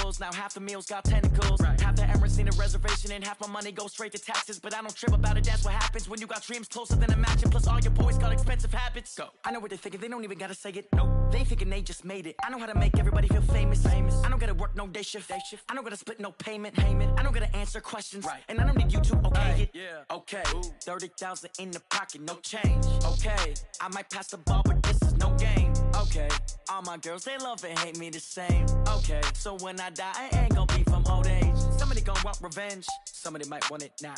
bills. Now half the meals got tentacles. Right. Half the Emirates need a reservation and half my money goes straight to taxes. But I don't trip about it, that's what happens when you got dreams closer than a mansion. Plus all your boys got expensive habits. Go. I know what they're thinking, they don't even gotta say it. Nope. They thinking they just made it. I know how to make everybody feel famous. I don't gotta work no day shift. I don't gotta split no payment. I don't gotta answer questions. Right. And I don't need you to okay it. Yeah. Okay. 30,000 in the pocket, no change. Okay. I might pass the ball, but this is no game. Okay. All my girls, they love and hate me the same. Okay. So when I die, I ain't gonna be from old age. Somebody gonna want revenge. Somebody might want it now.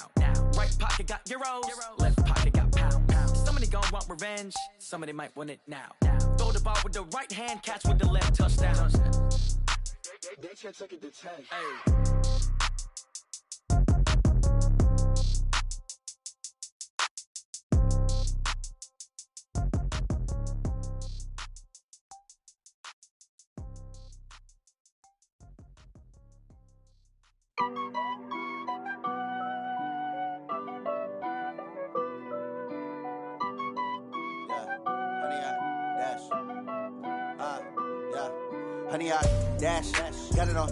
Right pocket got euros. Left pocket got pounds. Somebody gonna want revenge. Somebody might want it now. Throw the ball with the right hand, catch with the left, touchdown. They can't take it to 10. Hey. Honey, I dash, got it on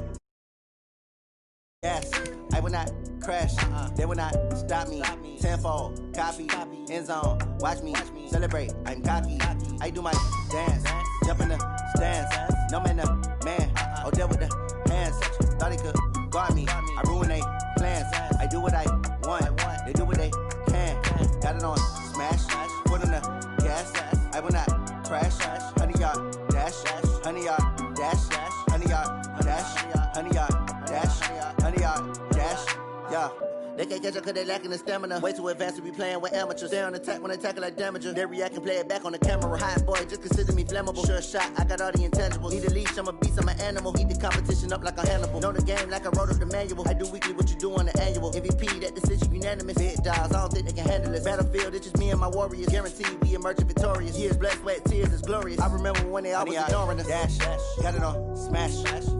gas. I will not crash, they will not stop me. Tenfold, copy, end zone, watch me celebrate. I'm cocky, I do my dance, jump in the stands. No man, man, oh, there with the hands. Thought he could guard me, I ruin they plans. I do what I want, they do what they can. Got it on smash, foot on the gas. I will not crash, honey, y'all dash, honey, y'all dash, honey, y'all dash, honey, y'all dash, honey, y'all dash, yeah. They can't catch up cause they lacking the stamina. Way too advanced to be playing with amateurs. Stay on attack when they tackle like damager. They react and play it back on the camera. Hot boy, just consider me flammable. Sure shot, I got all the intangibles. Need a leash, I'm a beast, I'm an animal. Eat the competition up like a Hannibal. Know the game like I wrote up the manual. I do weekly what you do on the annual. MVP, that decision unanimous. Big dogs, I don't think they can handle it. Battlefield, it's just me and my warriors. Guaranteed we emerge victorious. Years, blood, sweat, tears, is glorious. I remember when they always ignoring us. Dash, got it on smash,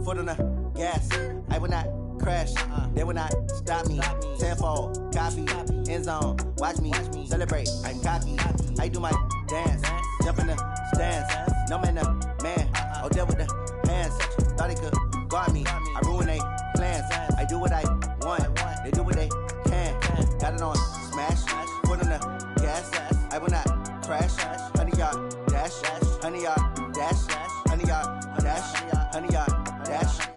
foot on the gas. I will not crash, they will not stop me. Tenfold, copy, end zone, watch me celebrate. I'm cocky, I do my dance, jump in the stands. No man, man, oh, there with the hands. Thought he could guard me, I ruin they plans. I do what I want, they do what they can. Got it on smash, foot on the gas. I will not crash, honey, y'all dash, honey, y'all dash, honey, y'all dash, honey, y'all dash.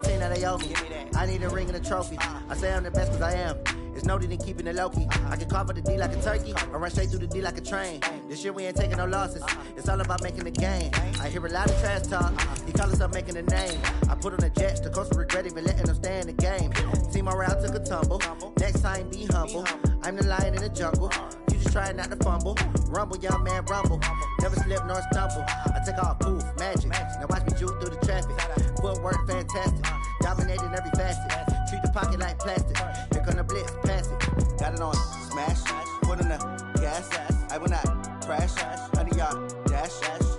That they owe me. I need a ring and a trophy. I say I'm the best cause I am. It's no need in keeping it low-key. I can carve up the D like a turkey or run straight through the D like a train. This year we ain't taking no losses. It's all about making the game. I hear a lot of trash talk. He call himself making a name. I put on the Jets. The coach will regret even letting them stay in the game. Team morale took a tumble. Next time be humble. I'm the lion in the jungle. You just try not to fumble. Rumble, young man, rumble. Never slip nor stumble. I take off poof, magic. Now watch me juke through the traffic. Footwork fantastic. Dominating every facet. Treat the pocket like plastic. Here come the blitz, pass it. Got it on smash. Foot on the gas. I will not crash. Honey, y'all dash.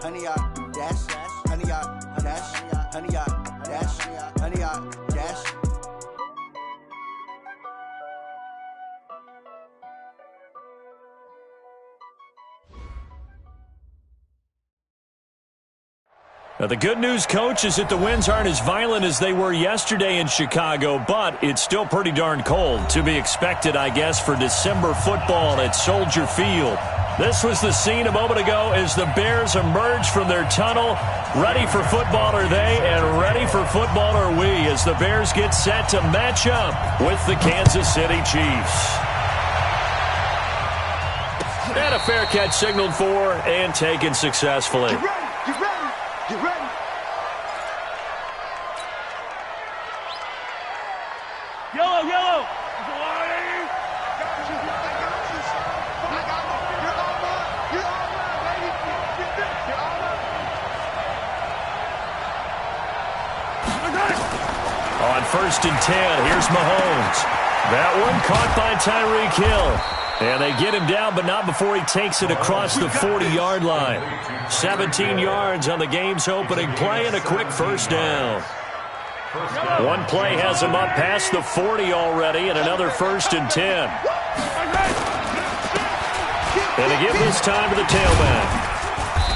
Honey, y'all dash. Honey, y'all dash. Honey, y'all dash. Honey, y'all dash. Now, the good news, Coach, is that the winds aren't as violent as they were yesterday in Chicago, but it's still pretty darn cold. To be expected, I guess, for December football at Soldier Field. This was the scene a moment ago as the Bears emerged from their tunnel. Ready for football are they, and ready for football are we, as the Bears get set to match up with the Kansas City Chiefs. And a fair catch signaled for and taken successfully. Get ready, get ready. Get ready. Yellow, yellow. On 1st and 10, here's Mahomes. That one caught by Tyreek Hill. And they get him down, but not before he takes it across the 40-yard line. 17 yards on the game's opening play and a quick first down. One play has him up past the 40 already and another 1st and 10. And they give this time to the tailback.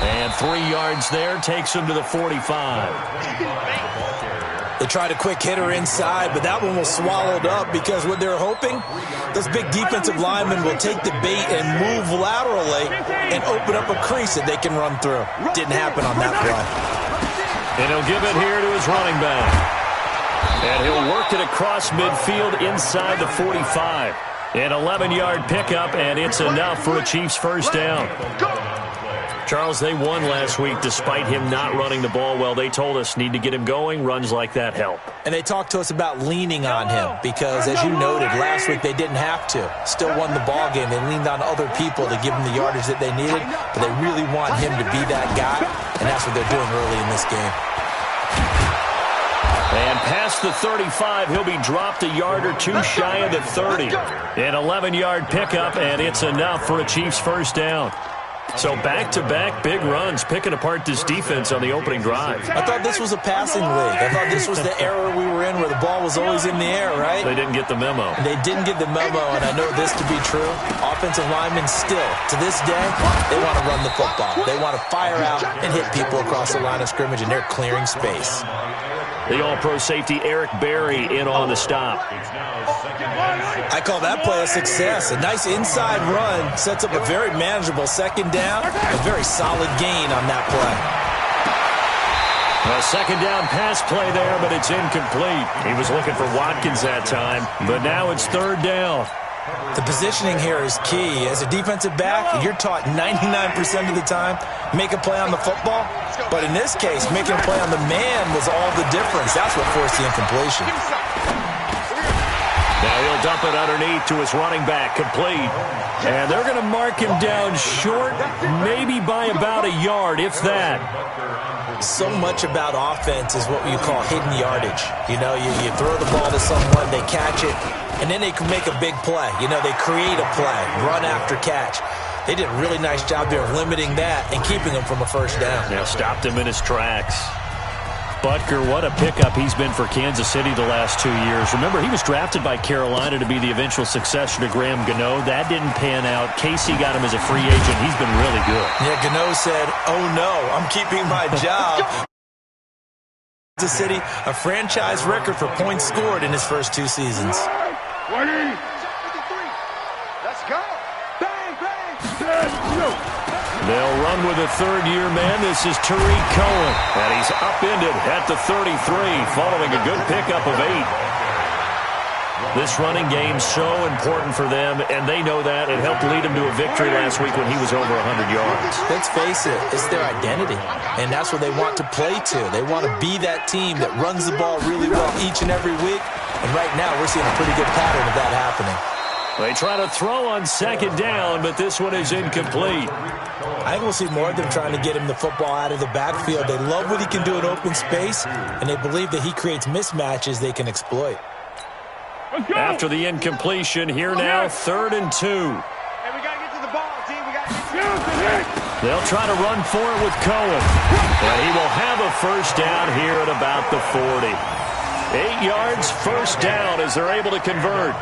And 3 yards there takes him to the 45. They tried a quick hitter inside, but that one was swallowed up because what they're hoping, those big defensive linemen will take the bait and move laterally and open up a crease that they can run through. Didn't happen on that play. And he'll give it here to his running back. And he'll work it across midfield inside the 45. An 11-yard pickup, and it's enough for a Chiefs first down. Charles, they won last week despite him not running the ball well. They told us need to get him going. Runs like that help. And they talked to us about leaning on him because, as you noted, last week they didn't have to. Still won the ball game. They leaned on other people to give them the yardage that they needed, but they really want him to be that guy, and that's what they're doing early in this game. And past the 35, he'll be dropped a yard or two shy of the 30. An 11-yard pickup, and it's enough for a Chiefs first down. So back-to-back big runs, picking apart this defense on the opening drive. I thought this was a passing league. I thought this was the era we were in where the ball was always in the air, right? They didn't get the memo. They didn't get the memo, and I know this to be true. Offensive linemen still, to this day, they want to run the football. They want to fire out and hit people across the line of scrimmage, and they're clearing space. The all-pro safety Eric Berry in on the stop. I call that play a success. A nice inside run sets up a very manageable second down. A very solid gain on that play. A second down pass play there, but it's incomplete. He was looking for Watkins that time, but now it's third down. The positioning here is key. As a defensive back, you're taught 99% of the time, make a play on the football. But in this case, making a play on the man was all the difference. That's what forced the incompletion. Now he'll dump it underneath to his running back, complete. And they're going to mark him down short, maybe by about a yard, if that. So much about offense is what you call hidden yardage. You know, you throw the ball to someone, they catch it, and then they can make a big play. You know, they create a play, run after catch. They did a really nice job there of limiting that and keeping him from a first down. Now stopped him in his tracks. Butker, what a pickup he's been for Kansas City the last 2 years. Remember, he was drafted by Carolina to be the eventual successor to Graham Gano. That didn't pan out. Casey got him as a free agent. He's been really good. Yeah, Gano said, oh no, I'm keeping my job. Kansas City, a franchise record for points scored in his first 2 seasons. 20. Let's go. Bang, bang. They'll run with a third-year man. This is Tariq Cohen, and he's upended at the 33 following a good pickup of 8. This running game's so important for them, and they know that. It helped lead them to a victory last week when he was over 100 yards. Let's face it, it's their identity, and that's what they want to play to. They want to be that team that runs the ball really well each and every week, and right now we're seeing a pretty good pattern of that happening. They try to throw on second down, but this one is incomplete. I think we'll see more of them trying to get him the football out of the backfield. They love what he can do in open space, and they believe that he creates mismatches they can exploit. After the incompletion, here now, 3rd and 2. Hey, we got to get to the ball, team. We got to get to it. They'll try to run for it with Cohen. And he will have a first down here at about the 40. 8 yards, first down as they're able to convert.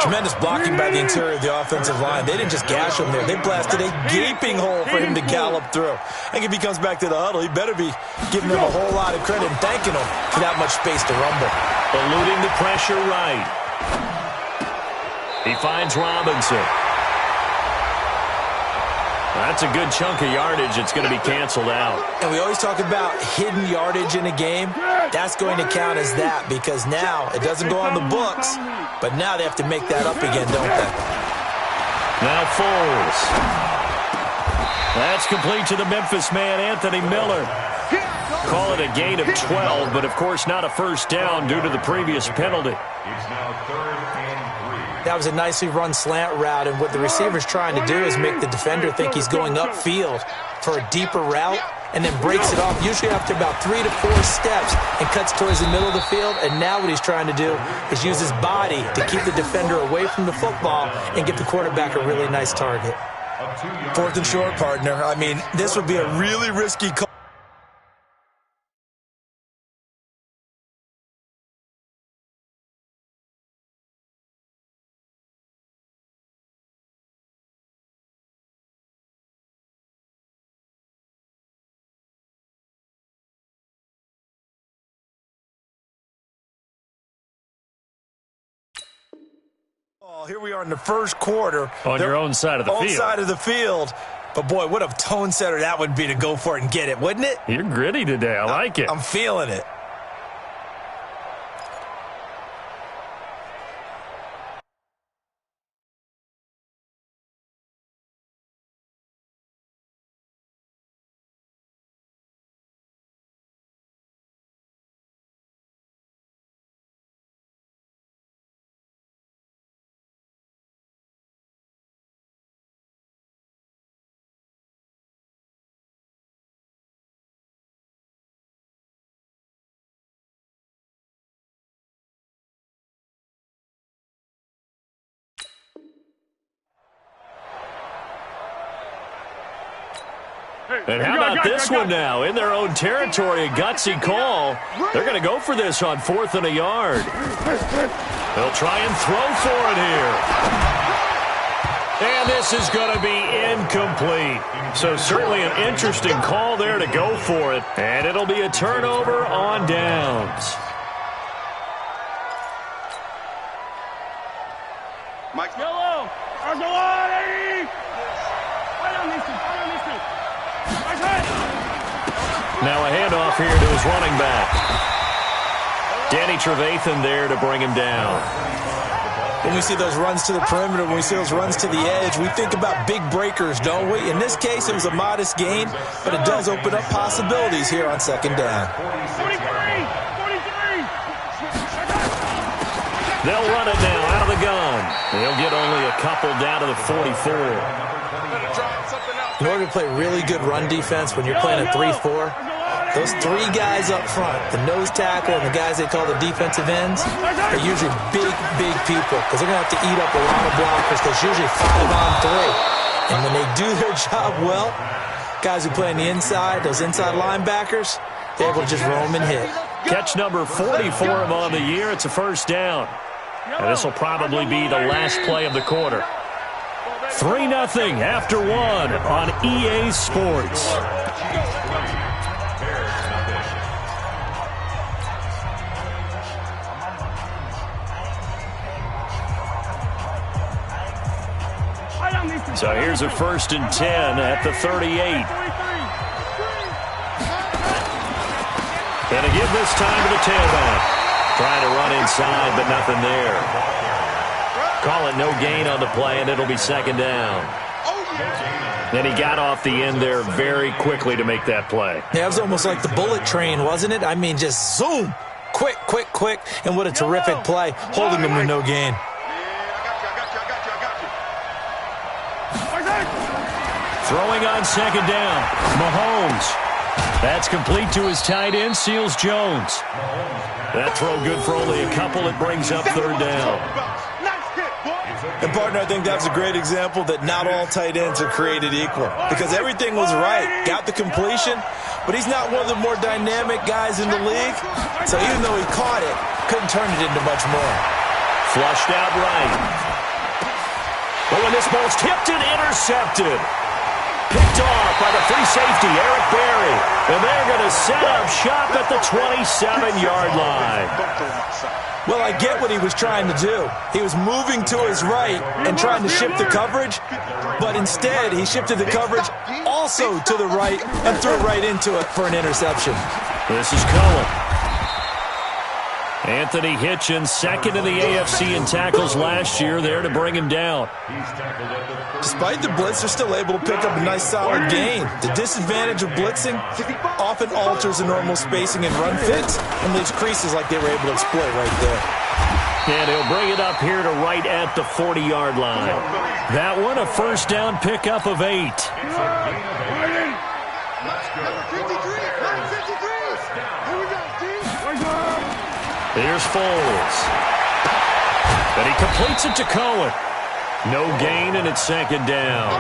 Tremendous blocking by the interior of the offensive line. They didn't just gash him there. They blasted a gaping hole for him to gallop through. I think if he comes back to the huddle, he better be giving them a whole lot of credit and thanking him for that much space to rumble. Eluding the pressure right. He finds Robinson. That's a good chunk of yardage. It's going to be canceled out. And we always talk about hidden yardage in a game. That's going to count as that because now it doesn't go on the books, but now they have to make that up again, don't they? Now Foles. That's complete to the Memphis man, Anthony Miller. Call it a gain of 12, but of course not a first down due to the previous penalty. That was a nicely run slant route, and what the receiver's trying to do is make the defender think he's going upfield for a deeper route and then breaks it off, usually after about 3 to 4 steps, and cuts towards the middle of the field. And now what he's trying to do is use his body to keep the defender away from the football and get the quarterback a really nice target. 4th and short, partner. I mean, this would be a really risky call. Here we are in the first quarter. On your own side of the field. Own side of the field. But, boy, what a tone setter that would be to go for it and get it, wouldn't it? You're gritty today. I like it. I'm feeling it. And how about this one now? In their own territory, a gutsy call. They're going to go for this on 4th and a yard. They'll try and throw for it here. And this is going to be incomplete. So certainly an interesting call there to go for it. And it'll be a turnover on downs. Mike. Yellow. Argelati. Right on these two. Now a handoff here to his running back. Danny Trevathan there to bring him down. When we see those runs to the perimeter, when we see those runs to the edge, we think about big breakers, don't we? In this case, it was a modest gain, but it does open up possibilities here on second down. 43. They'll run it now out of the gun. They'll get only a couple down to the 44. In order to play really good run defense when you're playing a 3-4, those three guys up front, the nose tackle and the guys they call the defensive ends, are usually big people because they're going to have to eat up a lot of blockers because it's usually 5-on-3. And when they do their job well, guys who play on the inside, those inside linebackers, they're able to just roam and hit. Catch number 40 for him on the year. It's a first down. And this will probably be the last play of the quarter. 3-0 after 1 on EA Sports. So here's a 1st and 10 at the 38. And a give this time to the tailback. Trying to run inside, but nothing there. Call it no gain on the play, and it'll be second down. And he got off the end there very quickly to make that play. Yeah, it was almost like the bullet train, wasn't it? I mean, just zoom. Quick. And what a terrific play, holding him to no gain. Throwing on second down, Mahomes. That's complete to his tight end, Seals Jones. That throw good for only a couple. It brings up third down. And, partner, I think that's a great example that not all tight ends are created equal because everything was right. Got the completion, but he's not one of the more dynamic guys in the league. So even though he caught it, couldn't turn it into much more. Flushed out right. Oh, and this ball's tipped and intercepted. Picked off by the free safety, Eric Berry. And they're going to set up shop at the 27-yard line. Well, I get what he was trying to do. He was moving to his right and trying to shift the coverage, but instead he shifted the coverage also to the right and threw right into it for an interception. This is Cohen. Anthony Hitchens, second in the AFC in tackles last year, there to bring him down. Despite the blitz, they're still able to pick up a nice solid gain. The disadvantage of blitzing often alters the normal spacing and run fits and leaves creases like they were able to exploit right there. And he'll bring it up here to right at the 40-yard line. That one, a first down pickup of 8. Here's Foles. And he completes it to Cohen. No gain, and it's second down.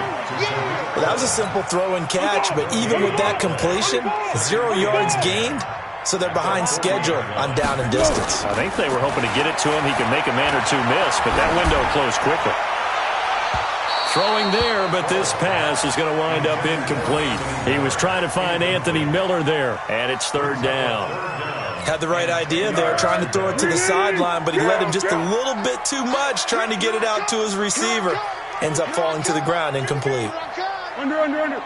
Well, that was a simple throw and catch, but even with that completion, 0 yards gained, so they're behind schedule on down and distance. I think they were hoping to get it to him. He could make a man or two miss, but that window closed quickly. Throwing there, but this pass is going to wind up incomplete. He was trying to find Anthony Miller there, and it's third down. Now, had the right idea there, trying to throw it to the sideline, but he let him just a little bit too much, trying to get it out to his receiver. Ends up falling to the ground, incomplete. Under.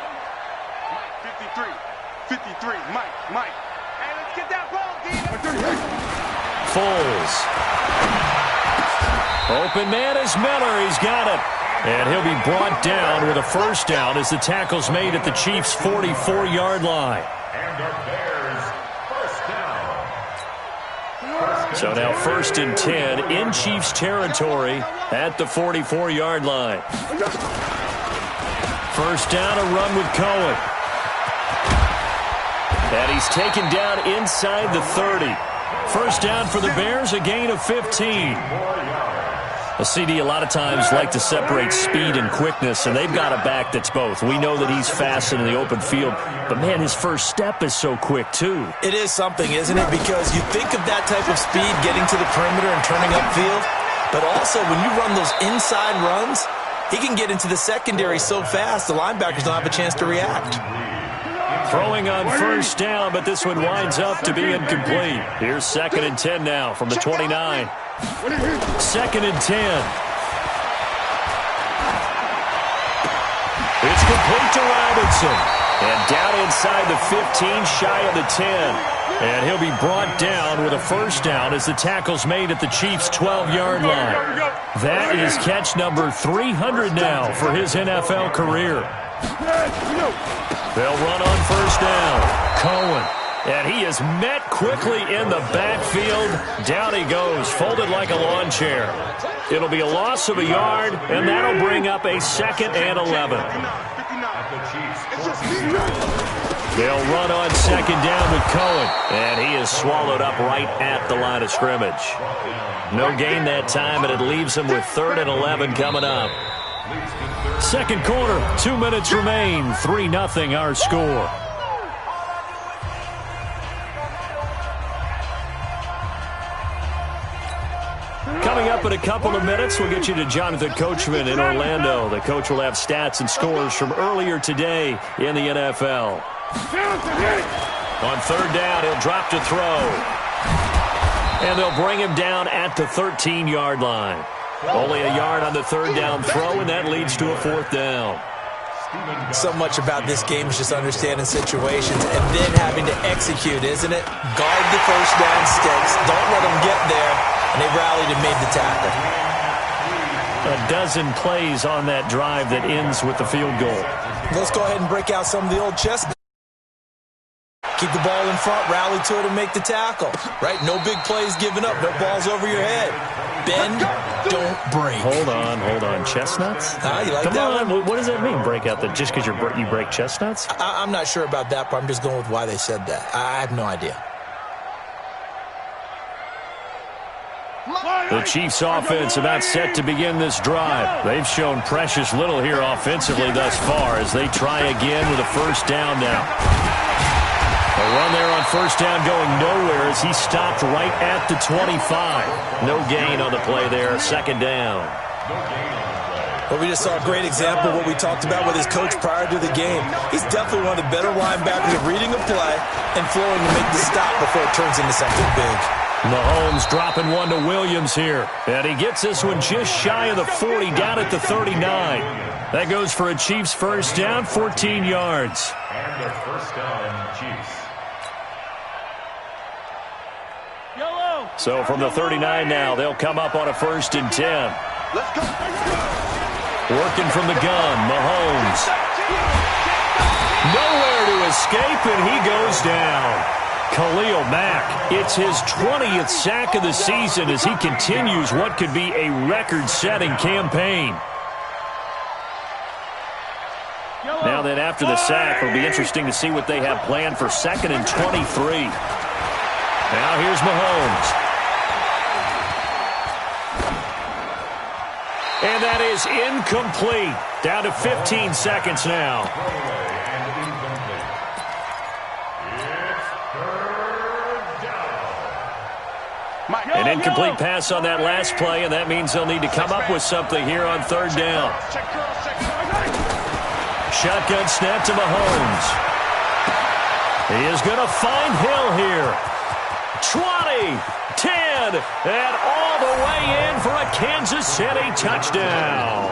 53. Mike. Hey, let's get that ball, D. Foles. Open man is Miller. He's got it. And he'll be brought down with a first down as the tackle's made at the Chiefs' 44-yard line. And the Bears, first down. So now 1st and 10 in Chiefs territory at the 44-yard line. First down, a run with Cohen. And he's taken down inside the 30. First down for the Bears, a gain of 15. A CD a lot of times like to separate speed and quickness, and they've got a back that's both. We know that he's fast in the open field, but, man, his first step is so quick, too. It is something, isn't it? Because you think of that type of speed getting to the perimeter and turning upfield, but also when you run those inside runs, he can get into the secondary so fast the linebackers don't have a chance to react. Throwing on first down, but this one winds up to be incomplete. Here's 2nd and 10 now from the 29. 2nd and 10. It's complete to Robinson. And down inside the 15, shy of the 10. And he'll be brought down with a first down as the tackle's made at the Chiefs' 12-yard line. That is catch number 300 now for his NFL career. They'll run on first down. Cohen. And he is met quickly in the backfield. Down he goes, folded like a lawn chair. It'll be a loss of a yard, and that'll bring up a 2nd and 11. They'll run on 2nd down with Cohen. And he is swallowed up right at the line of scrimmage. No gain that time, and it leaves him with 3rd and 11 coming up. Second quarter, 2 minutes remain. 3-0 our score. Coming up in a couple of minutes, we'll get you to Jonathan Coachman in Orlando. The coach will have stats and scores from earlier today in the NFL. On 3rd down, he'll drop to throw. And they'll bring him down at the 13-yard line. Only a yard on the 3rd down throw, and that leads to a 4th down. So much about this game is just understanding situations and then having to execute, isn't it? Guard the first down sticks. Don't let them get there. And they rallied and made the tackle. A dozen plays on that drive that ends with the field goal. Let's go ahead and break out some of the old chess. Keep the ball in front, rally to it, and make the tackle. Right? No big plays given up. No balls over your head. Bend, don't break. Hold on. Chestnuts? You like Come that on. one? What does that mean, break out? That just because you break chestnuts? I'm not sure about that, but I'm just going with why they said that. I have no idea. The Chiefs offense about set to begin this drive. They've shown precious little here offensively thus far as they try again with a first down now. A run there on first down going nowhere as he stopped right at the 25. No gain on the play there, 2nd down. Well, we just saw a great example of what we talked about with his coach prior to the game. He's definitely one of the better linebackers at reading a play and flowing to make the stop before it turns into something big. Mahomes dropping one to Williams here. And he gets this one just shy of the 40, down at the 39. That goes for a Chiefs first down, 14 yards. And their first down, Chiefs. So from the 39 now, they'll come up on a 1st and 10. Let's go. Working from the gun, Mahomes. Nowhere to escape, and he goes down. Khalil Mack, it's his 20th sack of the season as he continues what could be a record-setting campaign. Now then, after the sack, it'll be interesting to see what they have planned for 2nd and 23. Now here's Mahomes. And that is incomplete. Down to 15 seconds now. An incomplete pass on that last play, and that means they'll need to come up with something here on 3rd down. Shotgun snap to Mahomes. He is going to find Hill here. 20, 10, and all the way in for a Kansas City touchdown.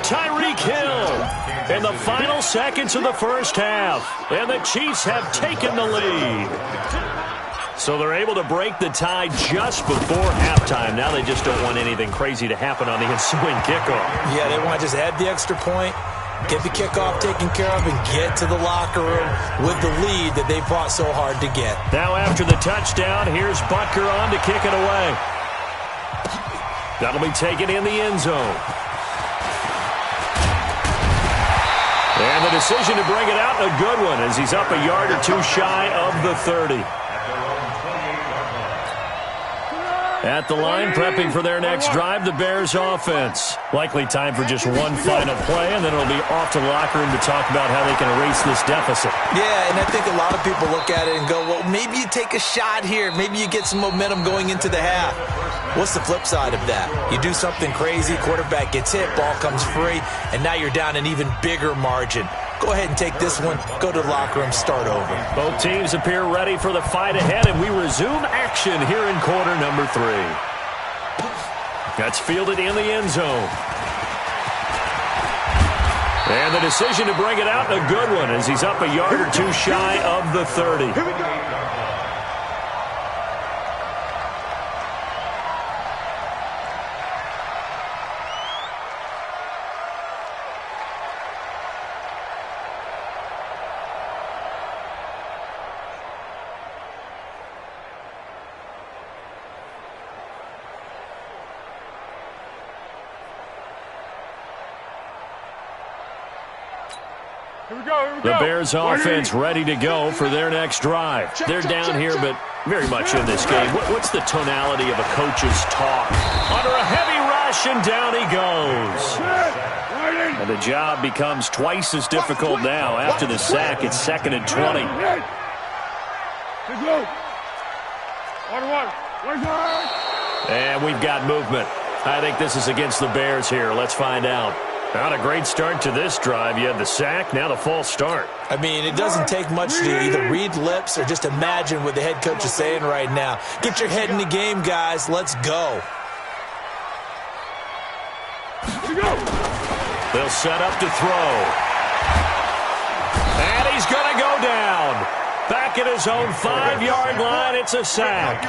Tyreek Hill in the final seconds of the first half, and the Chiefs have taken the lead. So they're able to break the tie just before halftime. Now they just don't want anything crazy to happen on the ensuing kickoff. Yeah, they want to just add the extra point, get the kickoff taken care of, and get to the locker room with the lead that they fought so hard to get. Now after the touchdown, here's Butker on to kick it away. That'll be taken in the end zone. And the decision to bring it out, a good one, as he's up a yard or two shy of the 30. At the line, prepping for their next drive, the Bears offense. Likely time for just one final play, and then it'll be off to the locker room to talk about how they can erase this deficit. Yeah, and I think a lot of people look at it and go, well, maybe you take a shot here. Maybe you get some momentum going into the half. What's the flip side of that? You do something crazy, quarterback gets hit, ball comes free, and now you're down an even bigger margin. Go ahead and take this one, go to the locker room, start over. Both teams appear ready for the fight ahead, and we resume action here in quarter number 3. That's fielded in the end zone. And the decision to bring it out, a good one, as he's up a yard or two shy of the 30. Here we go. The Bears offense ready to go for their next drive. They're down here, but very much in this game. What's the tonality of a coach's talk? Under a heavy rush, and down he goes. And the job becomes twice as difficult now. After the sack, it's 2nd and 20. And we've got movement. I think this is against the Bears here. Let's find out. Not a great start to this drive. You had the sack, now the false start. I mean, it doesn't take much to either read lips or just imagine what the head coach is saying right now. Get your head in the game, guys. Let's go. They'll set up to throw. And he's going to go down. Back at his own 5-yard line, it's a sack.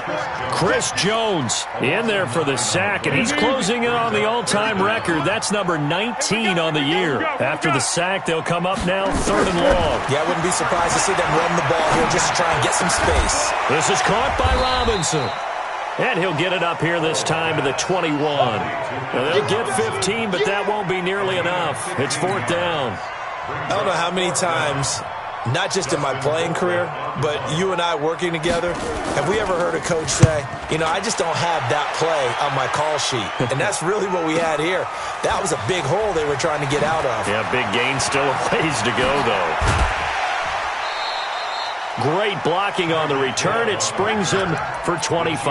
Chris Jones in there for the sack, and he's closing in on the all-time record. That's number 19 on the year. After the sack, they'll come up now 3rd and long. Yeah, I wouldn't be surprised to see them run the ball here just to try and get some space. This is caught by Robinson. And he'll get it up here this time to the 21. Now, they'll get 15, but that won't be nearly enough. It's 4th down. I don't know how many times, not just in my playing career, but you and I working together, have we ever heard a coach say, you know, I just don't have that play on my call sheet? And that's really what we had here. That was a big hole they were trying to get out of. Yeah, big gain, still a ways to go, though. Great blocking on the return. It springs him for 25.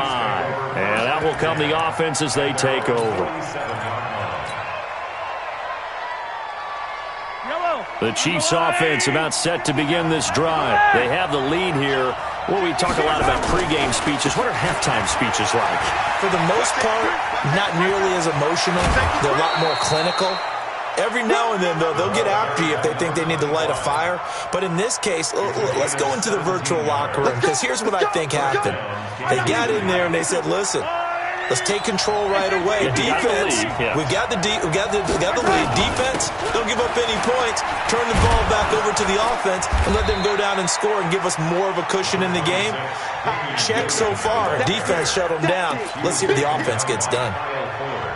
And that will come the offense as they take over. The Chiefs offense about set to begin this drive. They have the lead here. Well, we talk a lot about pregame speeches. What are halftime speeches like? For the most part, not nearly as emotional. They're a lot more clinical. Every now and then, though, they'll get after you if they think they need to light a fire. But in this case, let's go into the virtual locker room, because here's what I think happened. They got in there and they said, listen, let's take control right away. Defense, we've got the lead. Defense, don't give up any points. Turn the ball back over to the offense and let them go down and score and give us more of a cushion in the game. Check so far. Defense shut them down. Let's see what the offense gets done.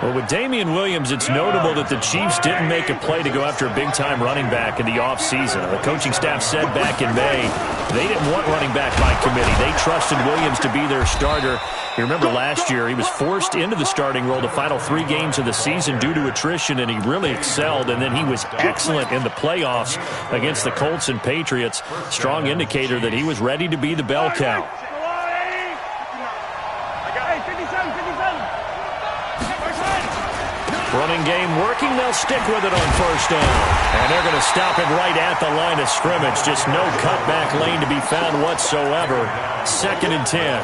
Well, with Damian Williams, it's notable that the Chiefs didn't make a play to go after a big-time running back in the offseason. The coaching staff said back in May they didn't want running back by committee. They trusted Williams to be their starter. You remember last year he was forced into the starting role the final 3 games of the season due to attrition, and he really excelled, and then he was excellent in the playoffs against the Colts and Patriots. Strong indicator that he was ready to be the bell cow. Running game working. They'll stick with it on 1st down. And they're going to stop it right at the line of scrimmage. Just no cutback lane to be found whatsoever. 2nd and 10.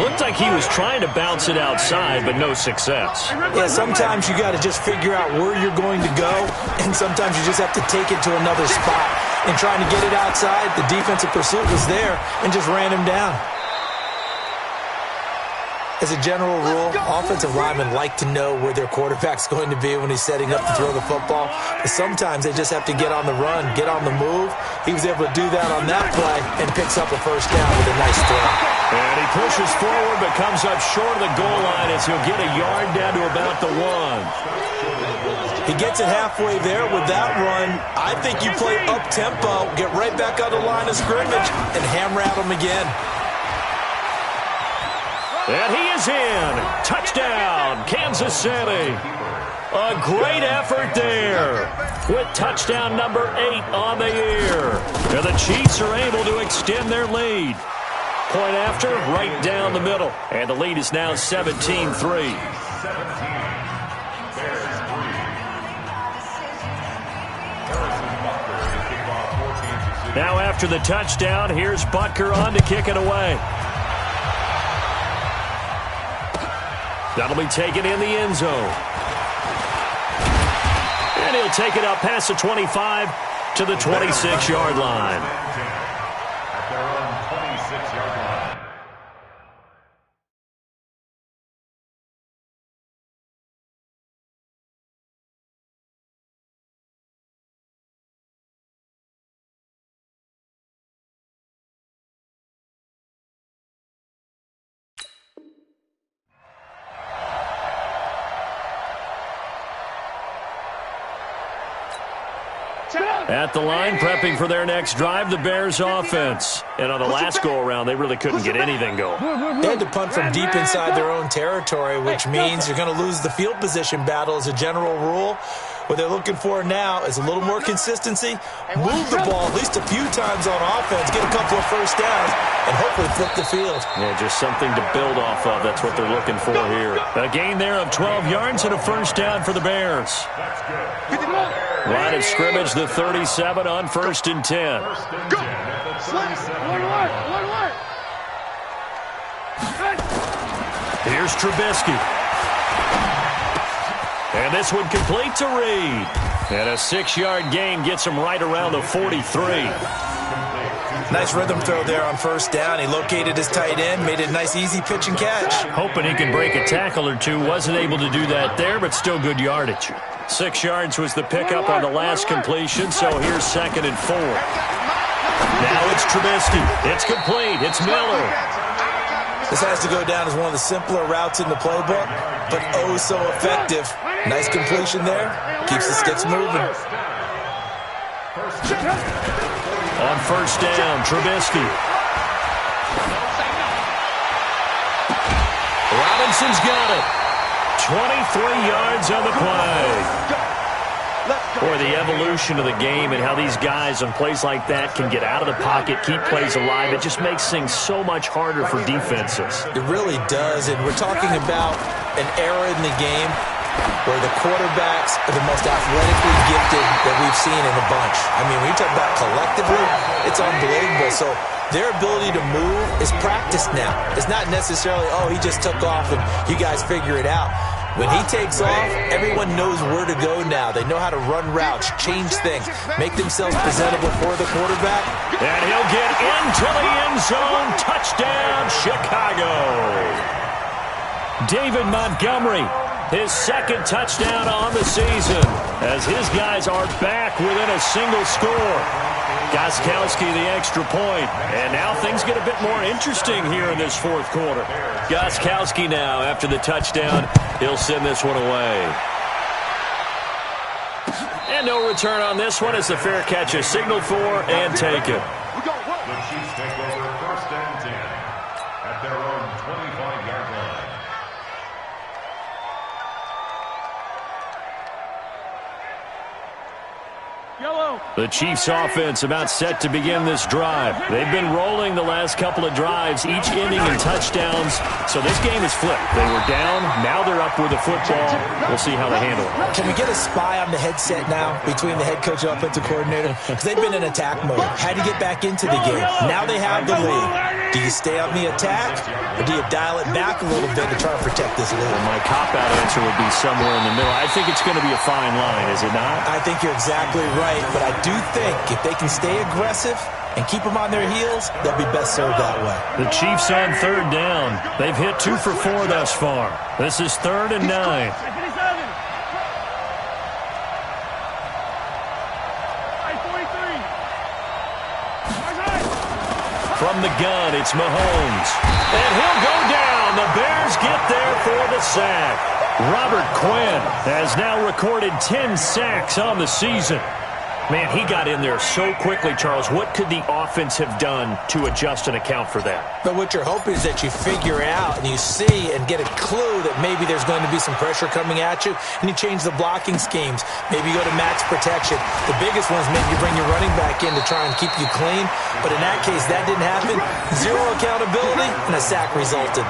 Looked like he was trying to bounce it outside, but no success. Yeah, sometimes you got to just figure out where you're going to go, and sometimes you just have to take it to another spot. And trying to get it outside, the defensive pursuit was there and just ran him down. As a general rule, offensive linemen like to know where their quarterback's going to be when he's setting up to throw the football. But sometimes they just have to get on the run, get on the move. He was able to do that on that play and picks up a first down with a nice throw. And he pushes forward but comes up short of the goal line as he'll get a yard down to about the 1. He gets it halfway there with that run. I think you play up-tempo, get right back on the line of scrimmage, and hammer at him again. And he is in. Touchdown, Kansas City. A great effort there with touchdown number 8 on the year. And the Chiefs are able to extend their lead. Point after, right down the middle. And the lead is now 17-3. Now after the touchdown, here's Butker on to kick it away. That'll be taken in the end zone. And he'll take it up past the 25 to the 26-yard line. At their own 26-yard line. At the line, prepping for their next drive, the Bears offense. And on the last go-around, they really couldn't get anything going. They had to punt from deep inside their own territory, which means you're going to lose the field position battle as a general rule. What they're looking for now is a little more consistency, move the ball at least a few times on offense, get a couple of first downs, and hopefully flip the field. Yeah, just something to build off of. That's what they're looking for here. A gain there of 12 yards and a first down for the Bears. Line of scrimmage, the 37 on 1st and 10. Here's Trubisky. And this one complete to Reed. And a 6-yard gain gets him right around the 43. Nice rhythm throw there on first down. He located his tight end, made it a nice easy pitch and catch. Hoping he can break a tackle or two. Wasn't able to do that there, but still good yardage. 6 yards was the pickup on the last completion, so here's 2nd and 4. Now it's Trubisky. It's complete. It's Miller. This has to go down as one of the simpler routes in the playbook, but oh so effective. Nice completion there. Keeps the sticks moving. On first down, Trubisky. Robinson's got it. 23 yards on the play. Boy, the evolution of the game and how these guys on plays like that can get out of the pocket, keep plays alive, it just makes things so much harder for defenses. It really does, and we're talking about an era in the game where the quarterbacks are the most athletically gifted that we've seen in a bunch. I mean, when you talk about collectively, it's unbelievable. So their ability to move is practiced now. It's not necessarily, oh, he just took off and you guys figure it out. When he takes off, everyone knows where to go now. They know how to run routes, change things, make themselves presentable for the quarterback. And he'll get into the end zone. Touchdown, Chicago. David Montgomery, his 2nd touchdown on the season, as his guys are back within a single score. Gostkowski the extra point, and now things get a bit more interesting here in this 4th quarter. Gostkowski now, after the touchdown, he'll send this one away. And no return on this one as the fair catch is signaled for and taken. The Chiefs take over 1st and 10 at their own 25-yard line. The Chiefs offense about set to begin this drive. They've been rolling the last couple of drives, each ending in touchdowns. So this game is flipped. They were down, now they're up with the football. We'll see how they handle it. Can we get a spy on the headset now between the head coach and offensive coordinator? Because they've been in attack mode. Had to get back into the game. Now they have the lead. Do you stay on the attack, or do you dial it back a little bit to try to protect this lead? Well, my cop-out answer would be somewhere in the middle. I think it's going to be a fine line, is it not? I think you're exactly right, but I do think if they can stay aggressive and keep them on their heels, they'll be best served that way. The Chiefs on third down. They've hit 2 for 4 thus far. This is 3rd and 9. From the gun, it's Mahomes. And he'll go down. The Bears get there for the sack. Robert Quinn has now recorded 10 sacks on the season. Man, he got in there so quickly, Charles. What could the offense have done to adjust and account for that? But what you're hoping is that you figure out and you see and get a clue that maybe there's going to be some pressure coming at you, and you change the blocking schemes. Maybe you go to max protection. The biggest one is maybe you bring your running back in to try and keep you clean. But in that case, that didn't happen. Zero accountability, and a sack resulted.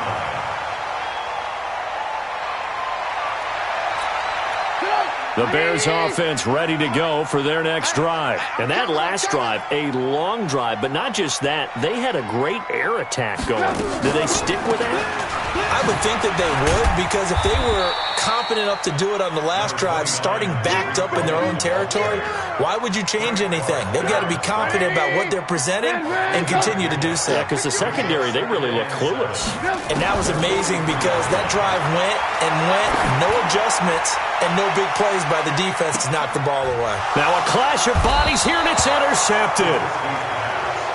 The Bears offense ready to go for their next drive. And that last drive, a long drive, but not just that. They had a great air attack going. Did they stick with that? I would think that they would, because if they were confident enough to do it on the last drive, starting backed up in their own territory, why would you change anything? They've got to be confident about what they're presenting and continue to do so. Yeah, because the secondary, they really look clueless. And that was amazing because that drive went and went, no adjustments, and no big plays by the defense to knock the ball away. Now a clash of bodies here, and it's intercepted.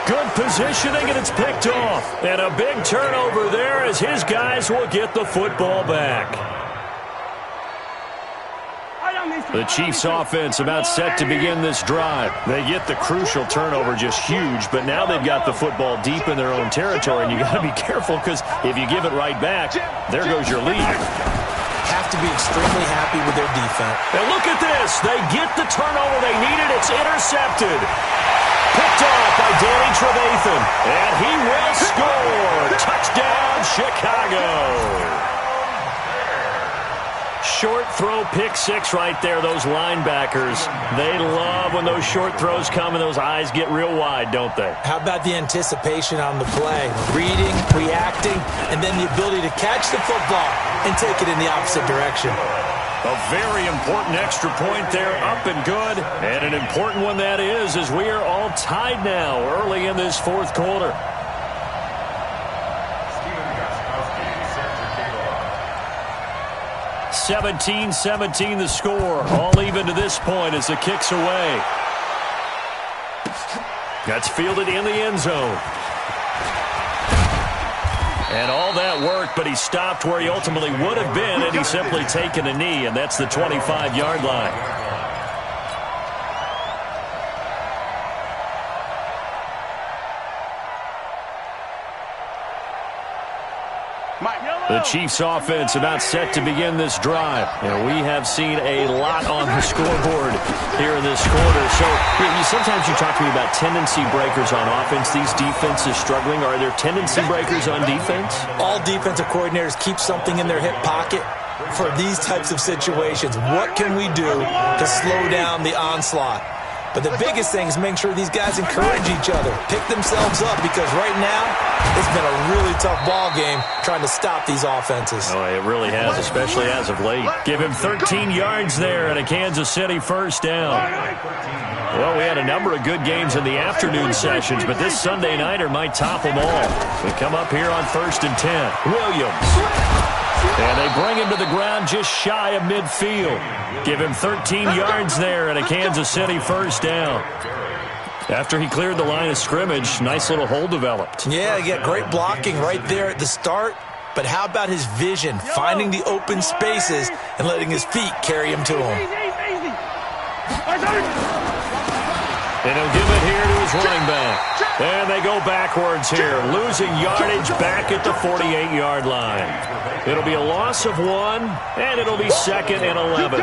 Good positioning, and it's picked off. And a big turnover there as his guys will get the football back. The Chiefs offense about set to begin this drive. They get the crucial turnover, just huge, but now they've got the football deep in their own territory, and you got to be careful because if you give it right back, there goes your lead. Have to be extremely happy with their defense. And look at this. They get the turnover they needed. It's intercepted. Picked off by Danny Trevathan. And he will score. Touchdown, Chicago. Short throw, pick six right there. Those linebackers, they love when those short throws come and those eyes get real wide, don't they? How about the anticipation on the play? Reading, reacting, and then the ability to catch the football and take it in the opposite direction. A very important extra point there, up and good. And an important one that is, as we are all tied now early in this fourth quarter. 17-17 the score. All even to this point as the kick's away. That's fielded in the end zone. And all that work, but he stopped where he ultimately would have been, and he's simply taken a knee, and that's the 25-yard line. The Chiefs offense about set to begin this drive. And we have seen a lot on the scoreboard here in this quarter. So sometimes you talk to me about tendency breakers on offense. These defenses struggling. Are there tendency breakers on defense? All defensive coordinators keep something in their hip pocket for these types of situations. What can we do to slow down the onslaught? But the biggest thing is make sure these guys encourage each other, pick themselves up, because right now it's been a really tough ball game trying to stop these offenses. Oh, it really has, especially as of late. Give him 13 yards there and a Kansas City first down. Well, we had a number of good games in the afternoon sessions, but this Sunday nighter might top them all. We come up here on 1st and 10. Williams. And they bring him to the ground just shy of midfield. Give him 13 yards there and a Kansas City first down. After he cleared the line of scrimmage, nice little hole developed. Yeah, he got great blocking right there at the start. But how about his vision, finding the open spaces and letting his feet carry him to him? And he'll give it here to his running back. And they go backwards here, losing yardage back at the 48-yard line. It'll be a loss of 1, and it'll be 2nd and 11.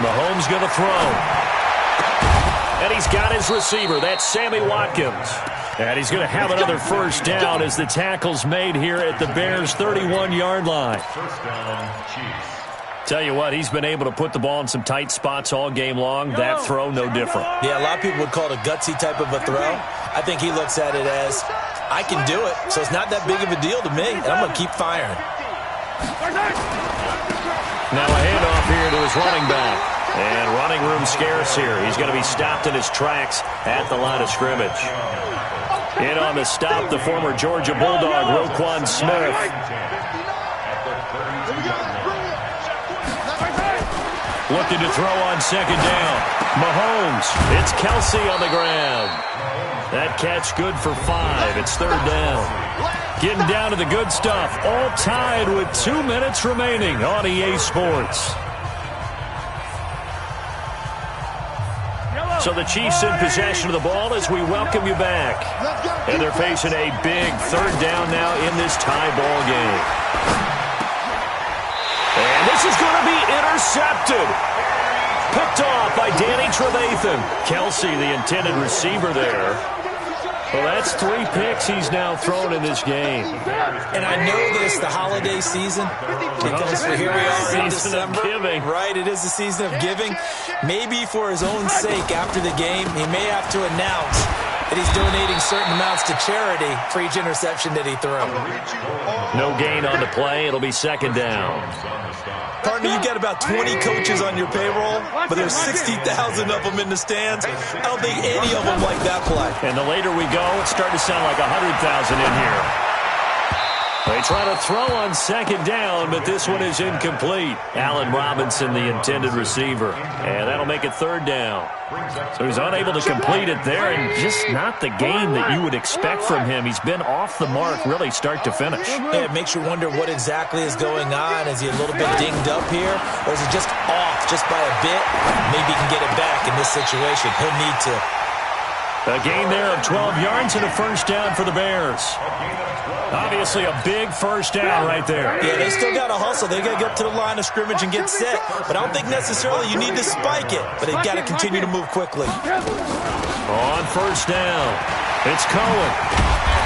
Mahomes going to throw. And he's got his receiver. That's Sammy Watkins. And he's going to have another first down as the tackle's made here at the Bears' 31-yard line. First down, Chiefs. Tell you what, he's been able to put the ball in some tight spots all game long. That throw, no different. Yeah, a lot of people would call it a gutsy type of a throw. I think he looks at it as, I can do it, so it's not that big of a deal to me, and I'm going to keep firing. Now a handoff here to his running back. And running room scarce here. He's going to be stopped in his tracks at the line of scrimmage. In on the stop, the former Georgia Bulldog, Roquan Smith. Looking to throw on second down. Mahomes. It's Kelsey on the ground. That catch good for 5. It's third down. Getting down to the good stuff. All tied with 2 minutes remaining on EA Sports. So the Chiefs in possession of the ball as we welcome you back. And they're facing a big third down now in this tie ball game. And this is going to be intercepted. Picked off by Danny Trevathan. Kelsey, the intended receiver there. Well, that's 3 picks he's now thrown in this game. And I know that it's the holiday season because here we are in December. Right, it is the season of giving. Maybe for his own sake after the game, he may have to announce that he's donating certain amounts to charity for each interception that he throws. No gain on the play. It'll be second down. Partner, you got about 20 coaches on your payroll, but there's 60,000 of them in the stands. I don't think any of them like that play. And the later we go, it's starting to sound like 100,000 in here. They try to throw on second down, but this one is incomplete. Allen Robinson, the intended receiver. And that'll make it third down. So he's unable to complete it there, and just not the game that you would expect from him. He's been off the mark really start to finish. Yeah, it makes you wonder what exactly is going on. Is he a little bit dinged up here, or is he just off just by a bit? Maybe he can get it back in this situation. He'll need to. A gain there of 12 yards and a first down for the Bears. Obviously a big first down right there. Yeah, they still got to hustle. They got to get to the line of scrimmage and get set. But I don't think necessarily you need to spike it. But they got to continue to move quickly. On first down, it's Cohen.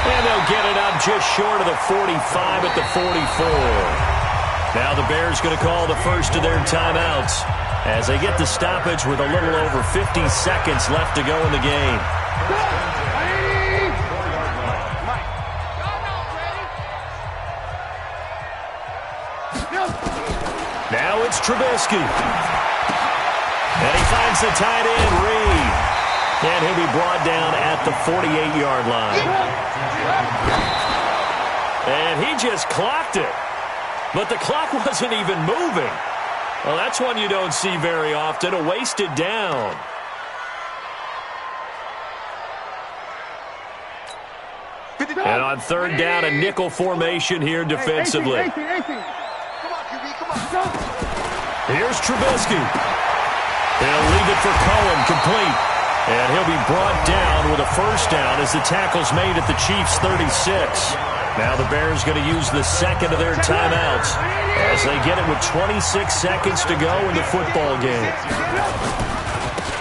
And they'll get it up just short of the 45 at the 44. Now the Bears going to call the first of their timeouts as they get the stoppage with a little over 50 seconds left to go in the game. Now it's Trubisky. And he finds the tight end, Reed. And he'll be brought down at the 48-yard line. And he just clocked it. But the clock wasn't even moving. Well, that's one you don't see very often, a wasted down. And on third down, a nickel formation here defensively. Here's Trubisky. He'll leave it for Cohen, complete. And he'll be brought down with a first down as the tackle's made at the Chiefs' 36. Now the Bears going to use the second of their timeouts as they get it with 26 seconds to go in the football game.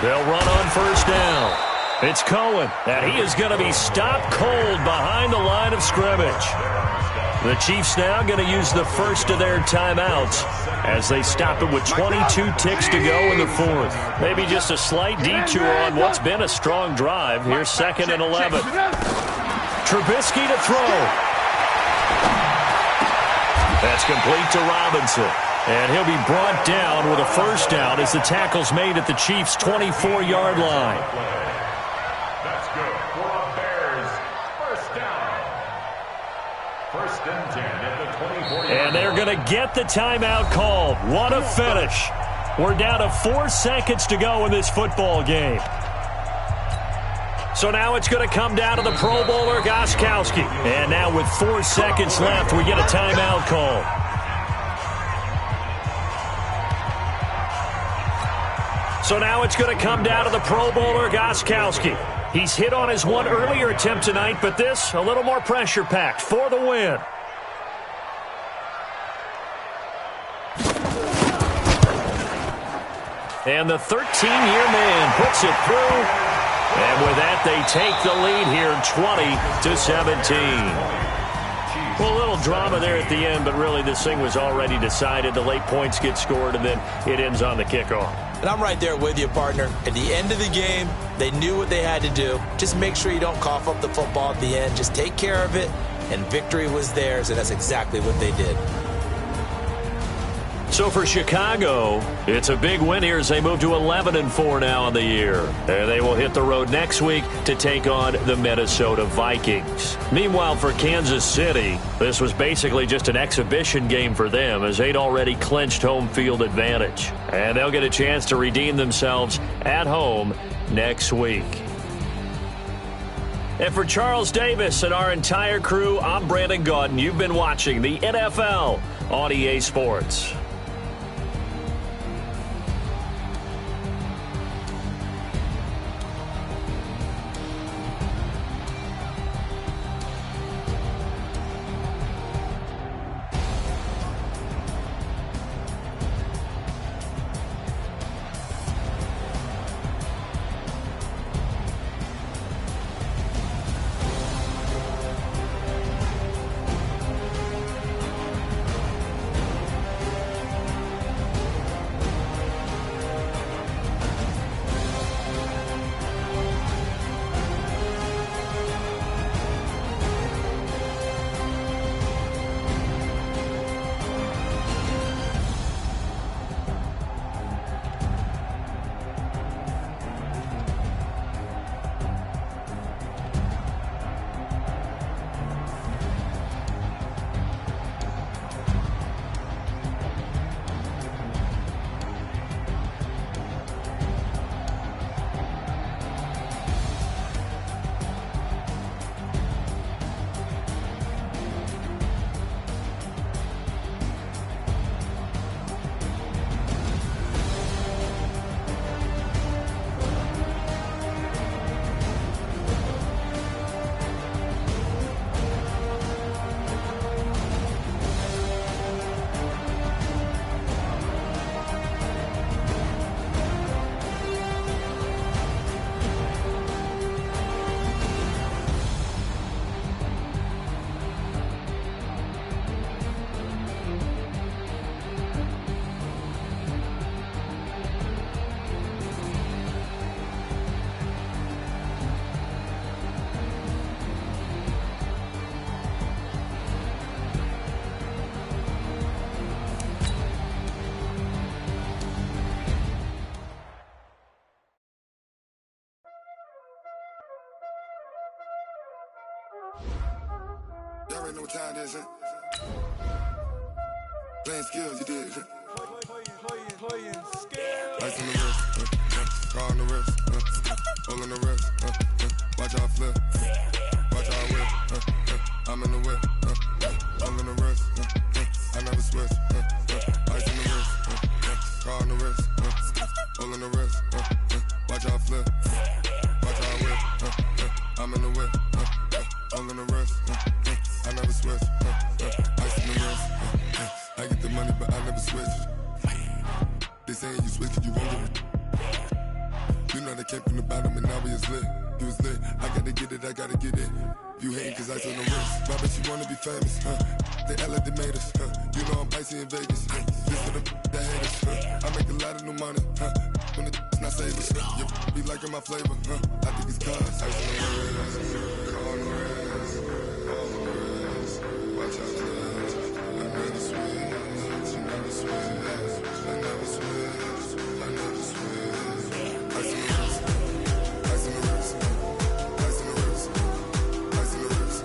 They'll run on first down. It's Cohen, and he is going to be stopped cold behind the line of scrimmage. The Chiefs now going to use the first of their timeouts as they stop it with 22 ticks to go in the fourth. Maybe just a slight detour on what's been a strong drive. Here's second and 11. Trubisky to throw. That's complete to Robinson. And he'll be brought down with a first down as the tackle's made at the Chiefs' 24-yard line. That's good for the Bears. First down. First and 10 at the 24-yard line. And they're going to get the timeout called. What a finish. We're down to 4 seconds to go in this football game. So now it's going to come down to the Pro Bowler, Gostkowski. And now with 4 seconds left, we get a timeout call. So now it's going to come down to the Pro Bowler, Gostkowski. He's hit on his one earlier attempt tonight, but this, a little more pressure-packed for the win. And the 13-year man puts it through. And with that, they take the lead here 20-17. Well, a little drama there at the end, but really this thing was already decided. The late points get scored, and then it ends on the kickoff. And I'm right there with you, partner. At the end of the game, they knew what they had to do. Just make sure you don't cough up the football at the end. Just take care of it, and victory was theirs, and that's exactly what they did. So for Chicago, it's a big win here as they move to 11-4 now on the year. And they will hit the road next week to take on the Minnesota Vikings. Meanwhile, for Kansas City, this was basically just an exhibition game for them as they'd already clinched home field advantage. And they'll get a chance to redeem themselves at home next week. And for Charles Davis and our entire crew, I'm Brandon Gaudin. You've been watching the NFL on EA Sports. Y'all already know what time it is, huh? Playing skills, you did, huh? Ice on the wrist, car on the wrist, hole in the wrist, watch out flip, watch out whip, I'm in the whip, hole in the wrist, I never switch, ice on the wrist, car on the wrist, hole in the wrist, watch out flip, watch out whip, I'm in the whip, hole in the wrist, I never switch, ice in the wrist, I get the money but I never switch. They saying you switch it, you won't get it. You know they came from the bottom and now we is lit. You was lit, I gotta get it, I gotta get it. You hating cause I told the wrist. Why bet you wanna be famous, They elevated us, You know I'm icy in Vegas, This for the haters, I make a lot of new money, When it's not savers, You be liking my flavor, I think it's cause ice on the wrist, car on the wrist, all on the wrist. Watch out, cuz I never switch, you never switch. I never switch, I never switch. Ice in the wrist, ice in the wrist, ice in the wrist, ice in the wrist, ice in the wrist,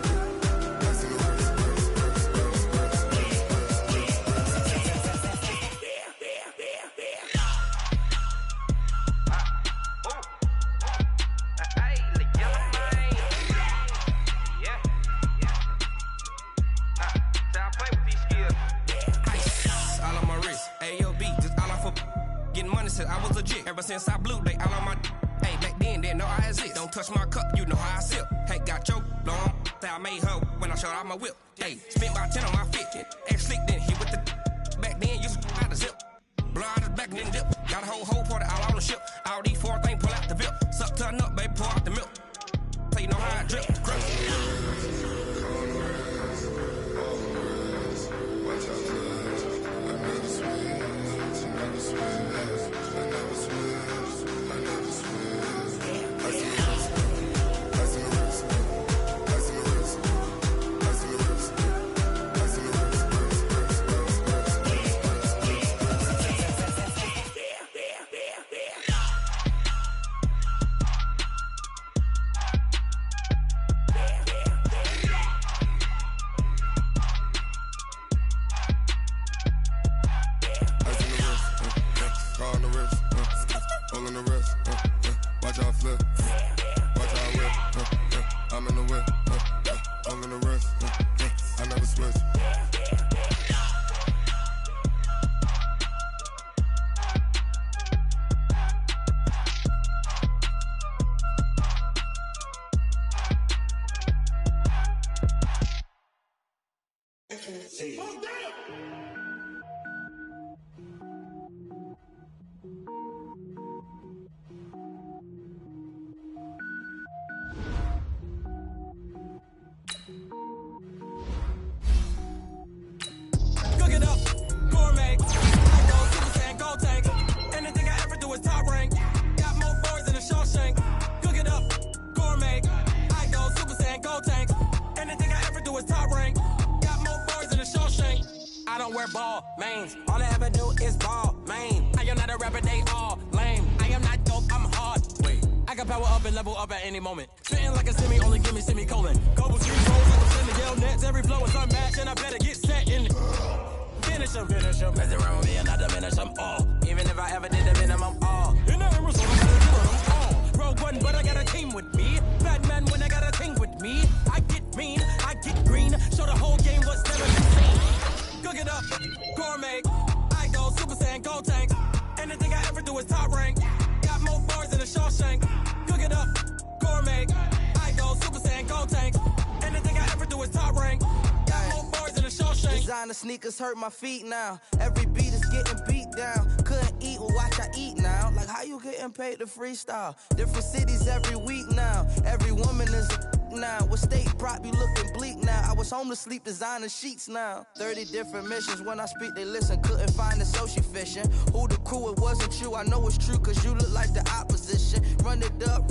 I was legit. Ever since I blew, they all on my. Hey, back then, didn't know I exist. Don't touch my cup, you know how I sip. Hey, got your long. I made her when I showed out my whip. Hey, spent about 10 on my fit. Ex-slick, then hit with the. Back then, used to out the zip. Blow out his back, then dip. Got a whole party all on the ship. All these four things, pull out the VIP. Suck to a nut, baby, pour out the milk. So you know how I drip. Crush. level up at any moment. Spitting like a semi, only give me semicolon. Couple street rolls, like a semi yell nets. Every flow is unmatched, and I better get set in. Finish them. Mess around with me and I diminish them all. Even if I ever did the minimum, all. In the hammer, so I'm gonna do them all. Rogue one, but I got a team with me. Bad man when I got a team with me. I get mean, I get green. Show the whole game what's never been seen. Cook it up, gourmet. I go Super Saiyan, gold tank. Anything I ever do is top rank. Got more bars than a Shawshank. Cook it up, gourmet. I go Super Saiyan, gold tank. Anything I ever do is top rank. Got more bars than a Shawshank. Designer sneakers hurt my feet now. Every beat is getting beat down. Couldn't eat, well watch I eat now. Like how you getting paid to freestyle? Different cities every week now. Every woman is a now. What state brought me looking bleak now? I was homeless, sleep designer sheets now. 30 different missions. When I speak, they listen. Couldn't find the social fishing. Who the crew? It wasn't you. I know it's true, cause you look like the opposition. Run it up.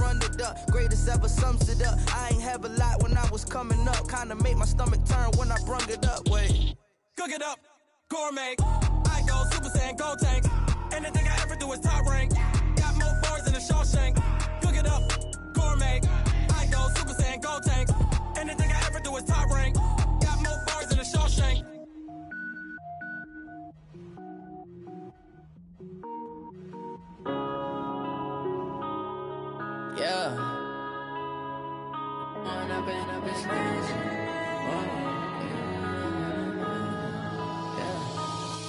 Greatest ever sums it up. I ain't have a lot when I was coming up. Kinda made my stomach turn when I brung it up. Wait. Cook it up, gourmet. I go Super Saiyan, gold tank. Anything I ever do is top rank. Got more bars than a Shawshank. Cook it up, gourmet. I go Super Saiyan, gold tank. Anything I ever do is top rank. Got more bars than a Shawshank. Yeah. When I've been up this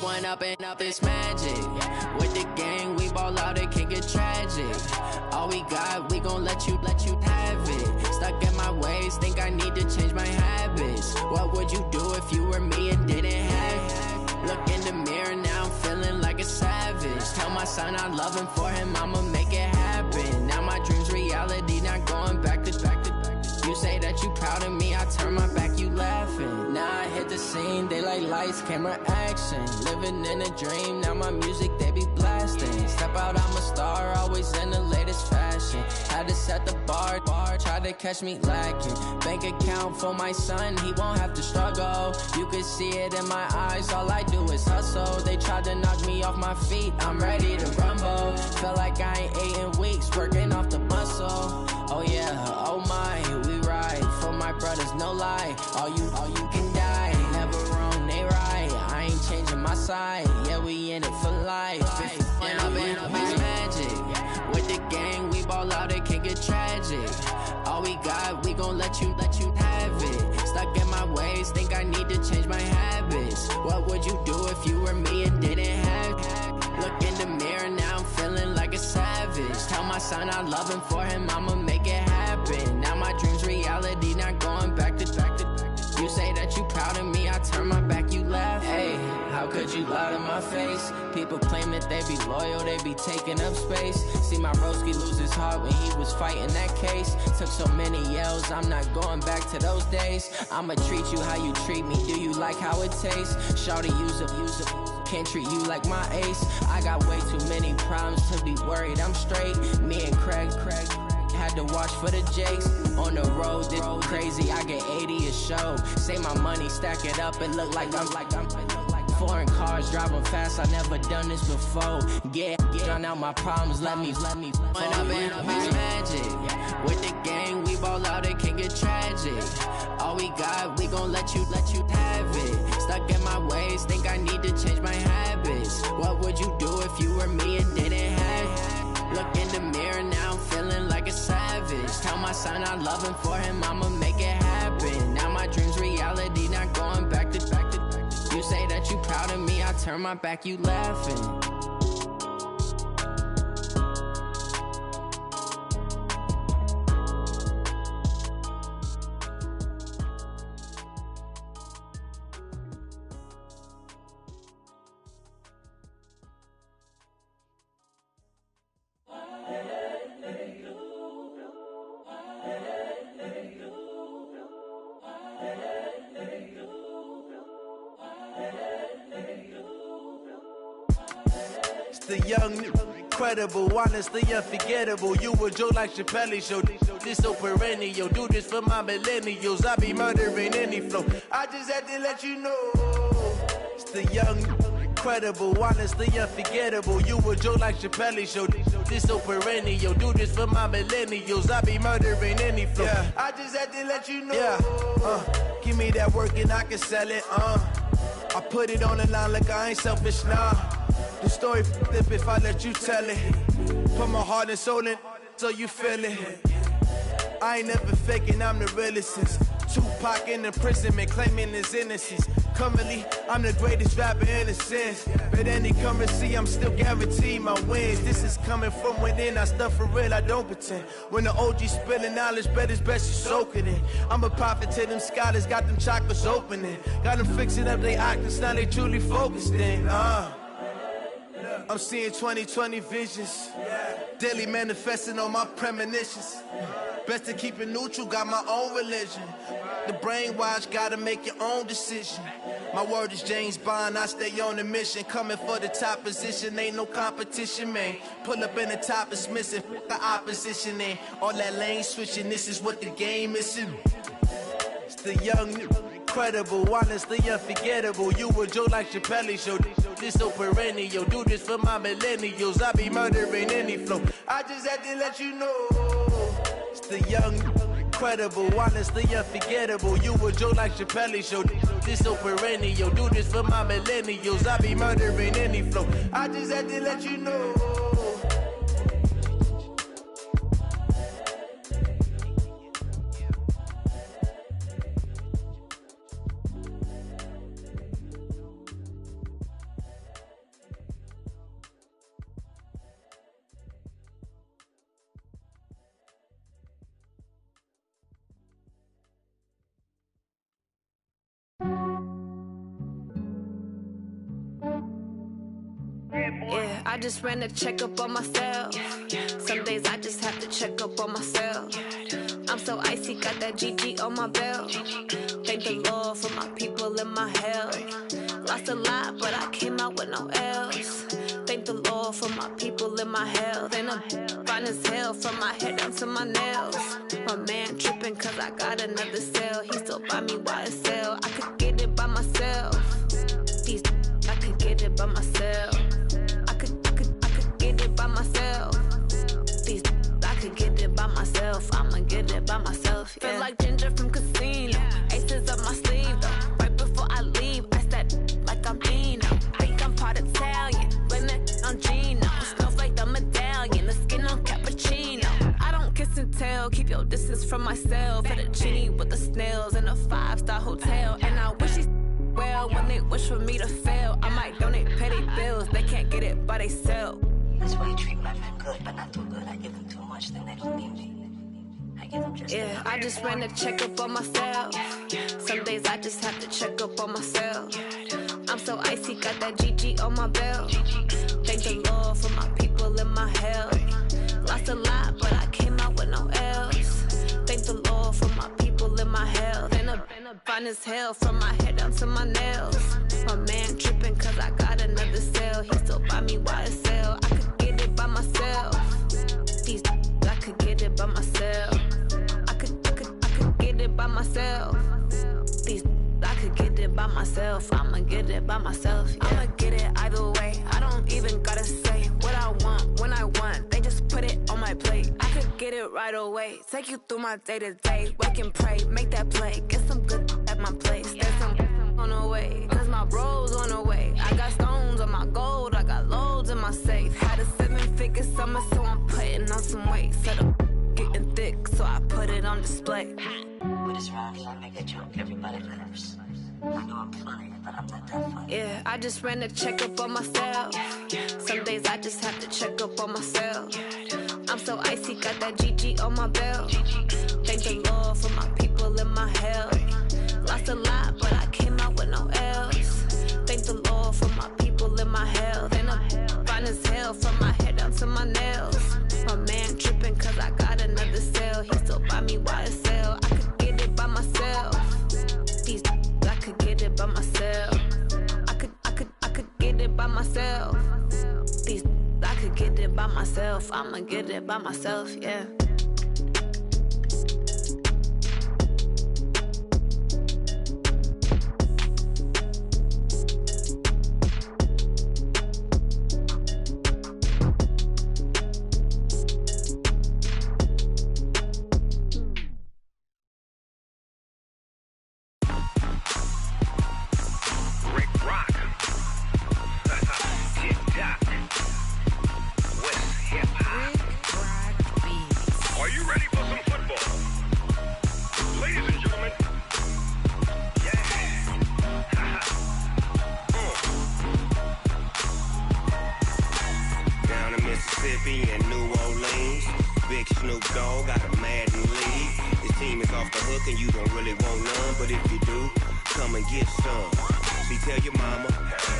One up and up is magic. With the gang, we ball out, it can get tragic. All we got, we gon' let you have it. Stuck in my ways, think I need to change my habits. What would you do if you were me and didn't have it? Look in the mirror, now I'm feeling like a savage. Tell my son I love him, for him I'ma make it happen. Now my dream's reality, not going back to. You say that you proud of me, I turn my back, you laughing. Now I hit the scene, they like lights, camera, action. Living in a dream, now my music, they be blasting. Step out, I'm a star, always in the latest fashion. Had to set the bar, try to catch me lacking. Bank account for my son, he won't have to struggle. You can see it in my eyes, all I do is hustle. They tried to knock me off my feet, I'm ready to rumble. Feel like I ain't ate in weeks, working off the muscle. Oh yeah, oh my, we ride for my brothers, no lie. All you can die, never wrong, they right. I ain't changing my side, yeah, we in it for life. When I've been up is magic. With the gang, we ball out, it can get tragic. All we got, we gon' let you have it. Stuck in my ways, think I need to change my habits. What would you do if you were me and didn't have it? Look in the mirror, now I'm feeling like a savage. Tell my son I love him, for him I'ma make it happen. Now my dream's reality, not going back to. You say that you proud of me, I turn my back, you laugh. Hey, how could you lie to my face? People claim that they be loyal, they be taking up space. See my broski lose his heart when he was fighting that case. Took so many yells, I'm not going back to those days. I'ma treat you how you treat me, do you like how it tastes? Shawty, use it. Can't treat you like my ace. I got way too many problems to be worried, I'm straight. Me and Craig had to watch for the Jakes. On the road, this crazy, I get 80 a show. Say my money, stack it up, it look like I'm foreign cars, driving fast, I never done this before. Get drown out my problems, let me When I've been up is magic. With the gang, we ball out, it can get tragic. All we got, we gon' let you have it. Stuck in my ways, think I need to change my habits. What would you do if you were me and didn't have it? Look in the mirror, now I'm feeling like a savage. Tell my son I love him, for him I'ma make it happen. Now my dream's reality, not going back to. You say that you proud of me, I turn my back, you laughing. The young, incredible, honestly unforgettable. You a joke like Chappelle Show. This so perennial. Do this for my millennials. I be murdering any flow. I just had to let you know. It's the young, incredible, honestly unforgettable. You a joke like Chappelle Show. This so perennial. Do this for my millennials. I be murdering any flow. Yeah. I just had to let you know. Yeah. Give me that work and I can sell it. I put it on the line like I ain't selfish, nah. The story flip if I let you tell it. Put my heart and soul in so you feel it. I ain't never faking, I'm the realest since Tupac in imprisonment, claiming his innocence. Currently, I'm the greatest rapper in a sense. But any currency, I'm still guaranteed my wins. This is coming from within, I stuff for real, I don't pretend. When the OG spilling knowledge, bet it's best you soak it in. I'm a prophet to them scholars, got them chakras opening. Got them fixing up their octaves, now they truly focused in. I'm seeing 2020 visions. Daily manifesting on my premonitions. Best to keep it neutral, got my own religion. The brainwash, gotta make your own decision. My word is James Bond, I stay on a mission. Coming for the top position, ain't no competition, man. Pull up in the top is missing, the opposition ain't. All that lane switching, this is what the game is. It's the young, incredible, honestly unforgettable. You a joke like Chappelle Show. This so perennial. Do this for my millennials. I be murdering any flow. I just had to let you know. It's the young, incredible, honestly unforgettable. You a joke like Chappelle Show. This so perennial. Do this for my millennials. I be murdering any flow. I just had to let you know. Yeah, I just ran a checkup on myself. Some days I just have to check up on myself. I'm so icy, got that GG on my belt. Thank the Lord for my people and my health. Lost a lot, but I came out with no L's. Thank the Lord for my people and my health. And I'm fine as hell from my head down to my nails. My man tripping cause I got another cell. He still buy me YSL. I could get it by myself. These I could get it by myself. I could get it by myself. These I could get it by myself. I'ma get it by myself. Yeah. Feel like Ginger from Casino. Aces up my sleeve though. Right before I leave, I step like I'm Dino. Think I'm part Italian. Blame it on Gino. Snowflake the medallion. The skin on cappuccino. I don't kiss and tell. Keep your distance from myself. At a genie with the snails in a 5-star hotel. And I wish he's well when they wish for me to fail. I might donate petty bills. They can't get it by they sell. That's why you treat my men good, but not too good. I give them too much, then they don't need me. I give them just yeah, I just ran a checkup on myself. Some days I just have to check up on myself. I'm so icy, got that GG on my belt. Thank the Lord for my people and my health. Lost a lot, but I came out with no L's. Thank the Lord for my people and my health. And I'm fine as hell from my head down to my nails. My man tripping cause I got another cell. He still buy me YSL. I could get it by myself. These I could get it by myself. I could get it by myself. These I could get it by myself. I'ma get it by myself. Yeah. I'ma get it either way. I don't even gotta say what I want when I want. They just put it on my plate. I could get it right away. Take you through my day to day. Wake and pray, make that play. Get some good at my place. There's some on the way, cause my bro's on the way. I got stones on my gold. I got loads in my safe. Had a 7-figure summer, so I'm putting on some weight. Set up getting thick, so I put it on display. With this round here, I make a joke, everybody laughs. I know I'm funny, but I'm not that funny. Yeah, I just ran a checkup on myself. Some days I just have to check up on myself. I'm so icy, got that GG on my belt. Thank the Lord for my people and my health. Lost a lot, but I came out with no L's. Thank the Lord for my people and my health. And I'm fine as hell from my head down to my nails. My man tripping cause I got another cell. He still buy me YSL. I could get it by myself. These I could get it by myself. I could get it by myself. These I could get it by myself. I'ma get it by myself, yeah. Mississippi and New Orleans. Big Snoop Dogg got a Madden league. His team is off the hook and you don't really want none, but if you do, come and get some. See, tell your mama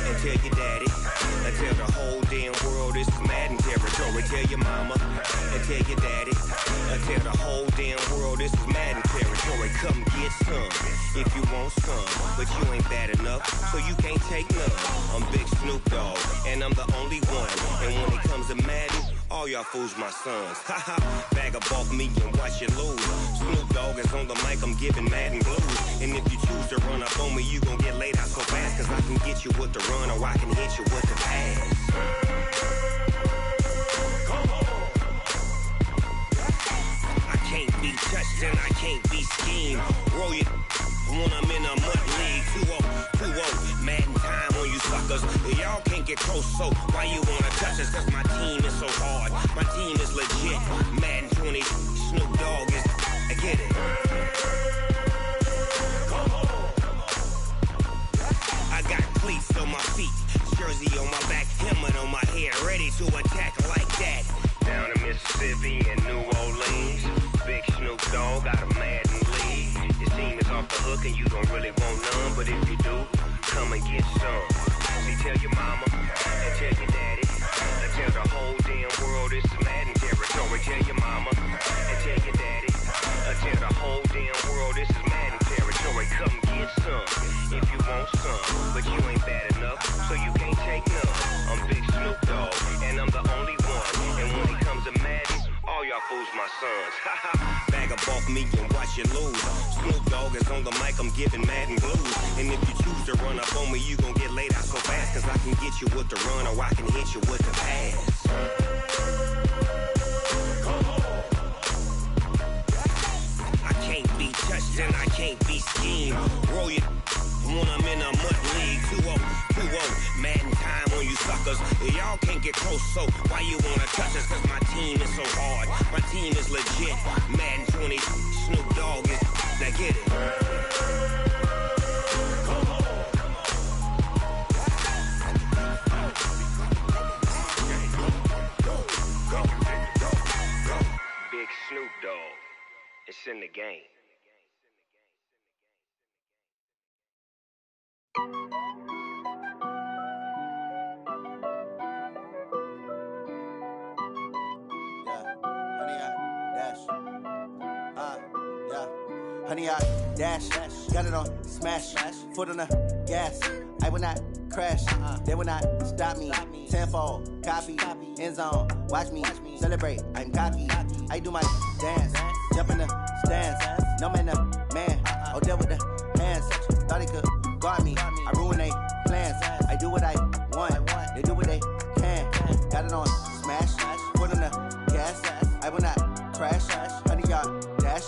and tell your daddy and tell the whole damn world this is Madden territory. Tell your mama and tell your daddy and tell the whole damn world this is Madden territory. Come get some if you want some, but you ain't bad enough, so you can't take none. I'm Big Snoop Dogg and I'm the only one, and when it comes to Madden, all y'all fools my sons. Haha, bag of off me and watch you lose. Snoop Dogg is on the mic, I'm giving Madden blues. And if you choose to run up on me, you gon' get laid out so fast, cause I can get you with the run or I can hit you with the pass. I can't be touched and I can't be schemed. Roll you when I'm in a mud league. 2-0, Madden time on you suckers. Y'all can't get close, so why you wanna touch us? Cause my team is so hard, my team is legit. Madden 20, Snoop Dogg is, I get it. I got cleats on my feet, jersey on my back, helmet on my head, ready to attack like that. Down in Mississippi and New Orleans, Big Snoop Dogg got a Madden league. His team is off the hook and you don't really want none, but if you do, come and get some. See, tell your mama and tell your daddy and tell the whole damn world this is Madden territory. Tell your mama and tell your daddy and tell the whole damn world this is Madden territory. Come get some if you want some, but you ain't bad enough, so you can't take none. I'm Big Snoop Dogg and I'm the only one, and when it comes to Madden, all y'all fools my sons. Haha, bag up off me and watch you lose. Snoop Dogg is on the mic, I'm giving Madden blues. And if you choose to run up on me, you gon' get laid out so fast, cause I can get you with the run or I can hit you with the pass. I can't be touched and I can't be schemed. Roll you when I'm in a mud league. 2-0, Madden time on you suckers. Y'all can't get close, so why you wanna touch us? Cause my team is so hard, my team is legit. Madden 20, Snoop Dogg is, now get it. Big Snoop Dogg, it's in the game. Honey, I dash, got it on smash, foot on the gas. I will not crash, they will not stop me. Tenfold, copy, end zone, watch me celebrate. I'm cocky, I do my dance, jump in the stands. No man, the man, oh, deal with the hands. Thought he could guard me, I ruin they plans. I do what I want, they do what they can. Got it on smash, foot on the gas. I will not crash, honey, y'all dash,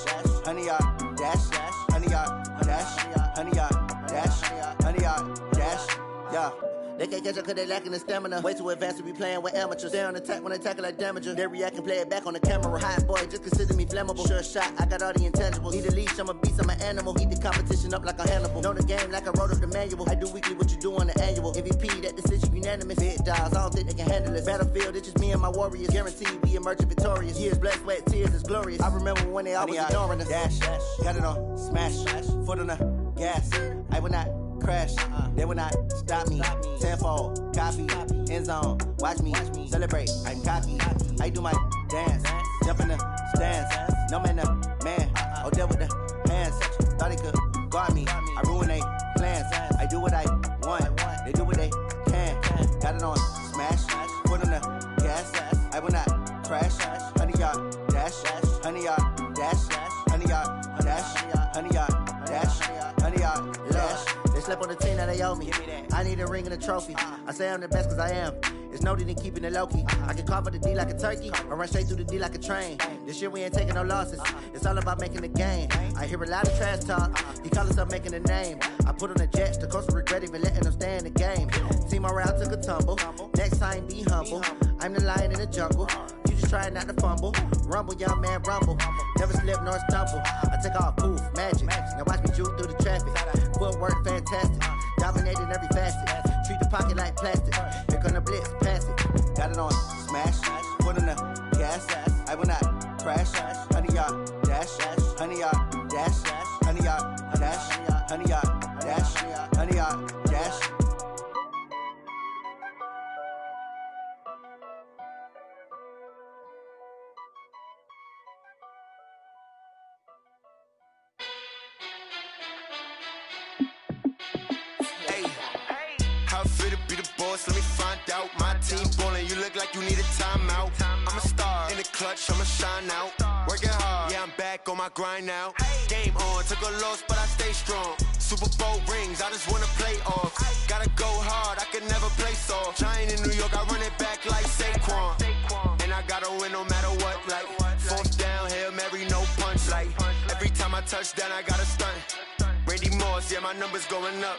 honey, y'all dash, honey, y'all dash, honey, y'all dash, honey, y'all dash, yeah. They can't catch up cause they lacking the stamina. Way too advanced to be playing with amateurs. Stay on attack when they tackle like damager. They react and play it back on the camera. Hot boy, just consider me flammable. Sure shot, I got all the intangibles. Need a leash, I'm a beast, I'm an animal. Heat the competition up like a Hannibal. Know the game like I wrote up the manual. I do weekly what you do on the annual. MVP, that decision unanimous. Big dogs, I don't think they can handle it. Battlefield, it's just me and my warriors. Guaranteed we emerging victorious. Years, blood, sweat, tears, it's glorious. I remember when they always ignoring us. Dash, got it on smash, foot on the gas. I will not crash, they will not stop me. Tenfold, copy, end zone, watch me celebrate. I'm cocky, I do my dance, jump in the stands. No man, the man, oh, deal with the hands. Thought he could guard me, I ruin they plans. I do what I want, they do what they can. Got it on smash, foot on the gas. I will not crash, honey, y'all dash, honey, y'all dash, honey, y'all dash, honey, y'all dash, honey, y'all dash. They slept on the team that they owe me. I need a ring and a trophy. I say I'm the best cause I am. It's no need in keeping it low-key. I can carve the D like a turkey or run straight through the D like a train. This year we ain't taking no losses. It's all about making the game. I hear a lot of trash talk. He call himself making a name. I put on the jets. The coach will regret even letting them stay in the game. Team around took a tumble. Next time be humble. I'm the lion in the jungle. You just trying not to fumble. Rumble, young man, rumble. Never slip nor stumble. I take off, poof, magic. Now watch me juke through the traffic. Footwork fantastic. Dominating every facet. Treat the pocket like plastic. Here come the blitz, pass it. Got it on smash, foot on crash, 100 yard dash, 100 yard dash, 100 yard dash, 100 yard dash, 100 yard dash. Let me find out. My team ballin', you look like you need a timeout. I'm a star in the clutch, I'ma shine out. Working hard, yeah, I'm back on my grind now. Game on, took a loss, but I stay strong. Super Bowl rings, I just wanna play off. Gotta go hard, I can never play soft. Giant in New York, I run it back like Saquon. And I gotta win no matter what, like fourth down, Hail Mary, no punch. Like every time I touch down, I gotta stunt. Randy Moss, yeah, my numbers going up.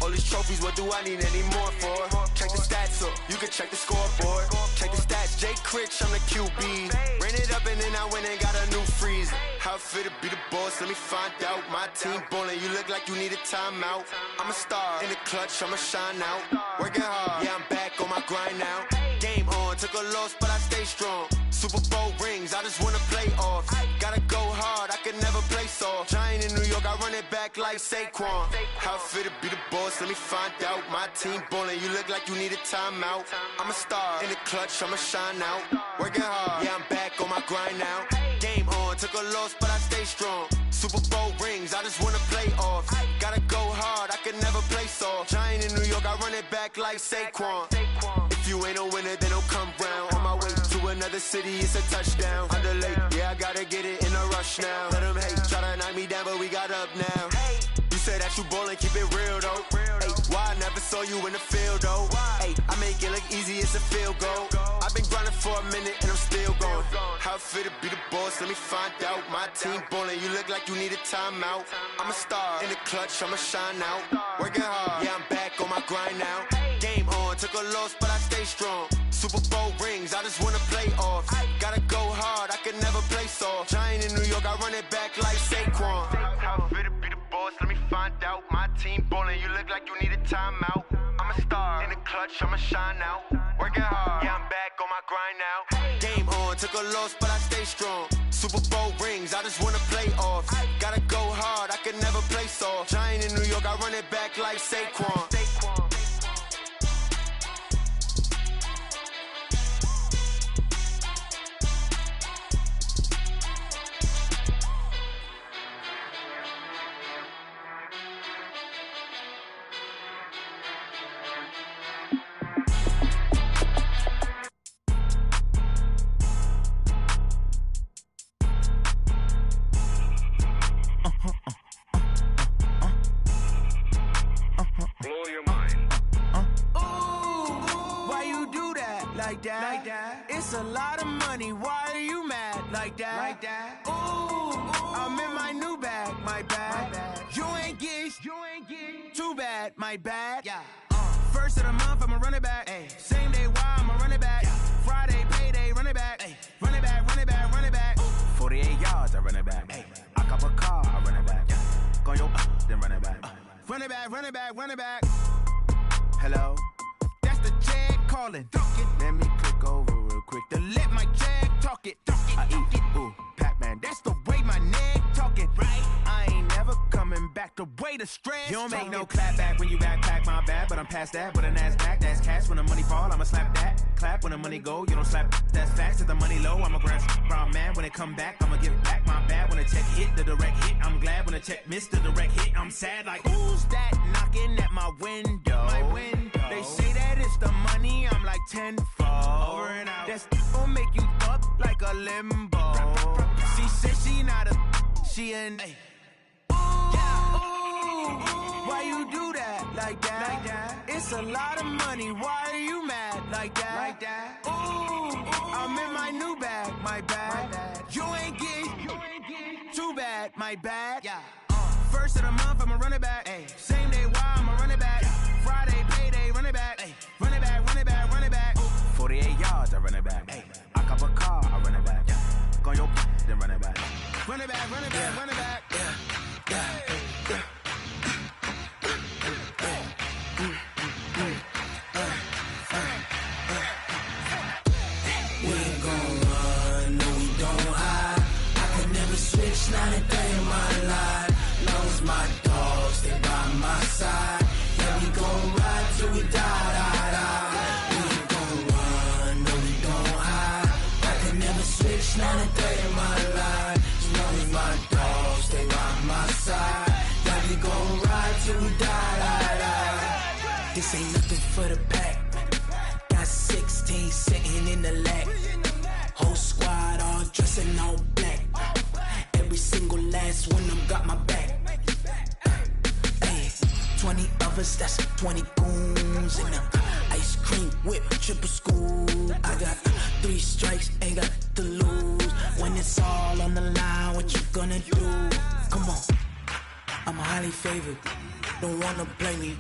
All these trophies, what do I need any more for? Check the stats up, you can check the scoreboard. Check the stats, Jay Critch, I'm the QB. Ran it up and then I went and got a new freeze. How it feel to be the boss, let me find out. My team ballin', you look like you need a timeout. I'm a star in the clutch, I'ma shine out. Working hard, yeah, I'm back on my grind now. Game on, took a loss, but I stay strong. Super Bowl rings, I just wanna play off. Gotta go hard, I can never play soft. Giant in New York, I run it back like Saquon. How it feel to be the boss, let me find out. My team ballin', you look like you need a timeout. I'm a star in the clutch, I'ma shine out. Working hard, yeah, I'm back on my grind now. Game on, took a loss, but I stay strong. Super Bowl rings, I just wanna play off. Gotta go hard, I can never play soft. Giant in New York, I run it back like Saquon. If you ain't a winner, then don't come round. On my way to another city, it's a touchdown. Underlay, yeah, I gotta get it in a rush now. Let them hate, try to knock me down, but we got up now. You said that you ballin', keep it real though. Ay, why I never saw you in the field though? Ay, I make it look easy, it's a field goal. I've been grinding for a minute and I'm still going. How it feel to be the boss, let me find out. My team ballin', you look like you need a timeout. I'm a star in the clutch, I'ma shine out. Working hard, yeah, I'm back on my grind now. Game on, took a loss, but I stay strong. Super Bowl rings, I just wanna play off. Gotta go hard, I can never play soft. Giant in New York, I run it back like Saquon. How it feel to be the boss, let me find out. My team ballin', you look like you need a timeout. I'm a star in the clutch, I'ma shine out. Working hard, yeah, I'm back on my grind now. Game on, took a loss, but I stay strong. Super Bowl rings, I just wanna play off. Gotta go hard, I can never play soft. Giant in New York, I run it back like Saquon. It's a lot of money, why are you mad like that? Ooh, I'm in my new bag, my bad. You ain't get too bad, my bad. Yeah. First of the month, I'ma run it back. Ay. Same day, why I'ma run it back. Yeah. Friday, payday, run it back. Ay. Run it back, run it back, run it back. 48 yards, I run it back. Ay. I cop a car, I run it back. Yeah. Go your then run it back. Run it back, run it back, run it back. Hello? That's the check calling. Let me click over real quick to let my check talk it. I eat, ooh, Pac-Man, that's the way my neck talking. Right? I ain't never coming back the way the stress. You don't make no clap back when you backpack, my bad, but I'm past that. With a NASDAQ, that's cash. When the money fall, I'ma slap that. Clap when the money go, you don't slap. That's facts. If the money low, I'ma grab brown man. When it come back, I'ma give it back. My bad when the check hit, the direct hit. I'm glad when the check missed the direct hit. I'm sad like, who's that knocking at my window? My window. They say that it's the money, I'm like tenfold. Over and out. That's gon' make you up like a limbo. She said she not a, she an. Ooh, yeah. Ooh, why you do that like that? It's a lot of money, why are you mad like that? Ooh, I'm in my new bag, my bad. You ain't get too bad, my bad. Yeah. First of the month, I'ma run it back. Ay. Same day, why I'ma run it back. Friday, payday, run it back. Ay. Run it back, run it back, run it back. 48 yards, I run it back. Ay. I cop a car, I run it back. Yeah. Go your then run it back. Run it back, run it back, run it back. We ain't gon' run, no we don't hide. This ain't nothing for the pack. Got 16 sitting in the lap. Whole squad all dressing all black. Every single last one of them got my back. Hey, 20 of us, that's 20 goons in them. Ice cream whip, triple scoop. I got 3 strikes, ain't got to lose. When it's all on the line, what you gonna do? Come on, I'm highly favored. Don't wanna blame me,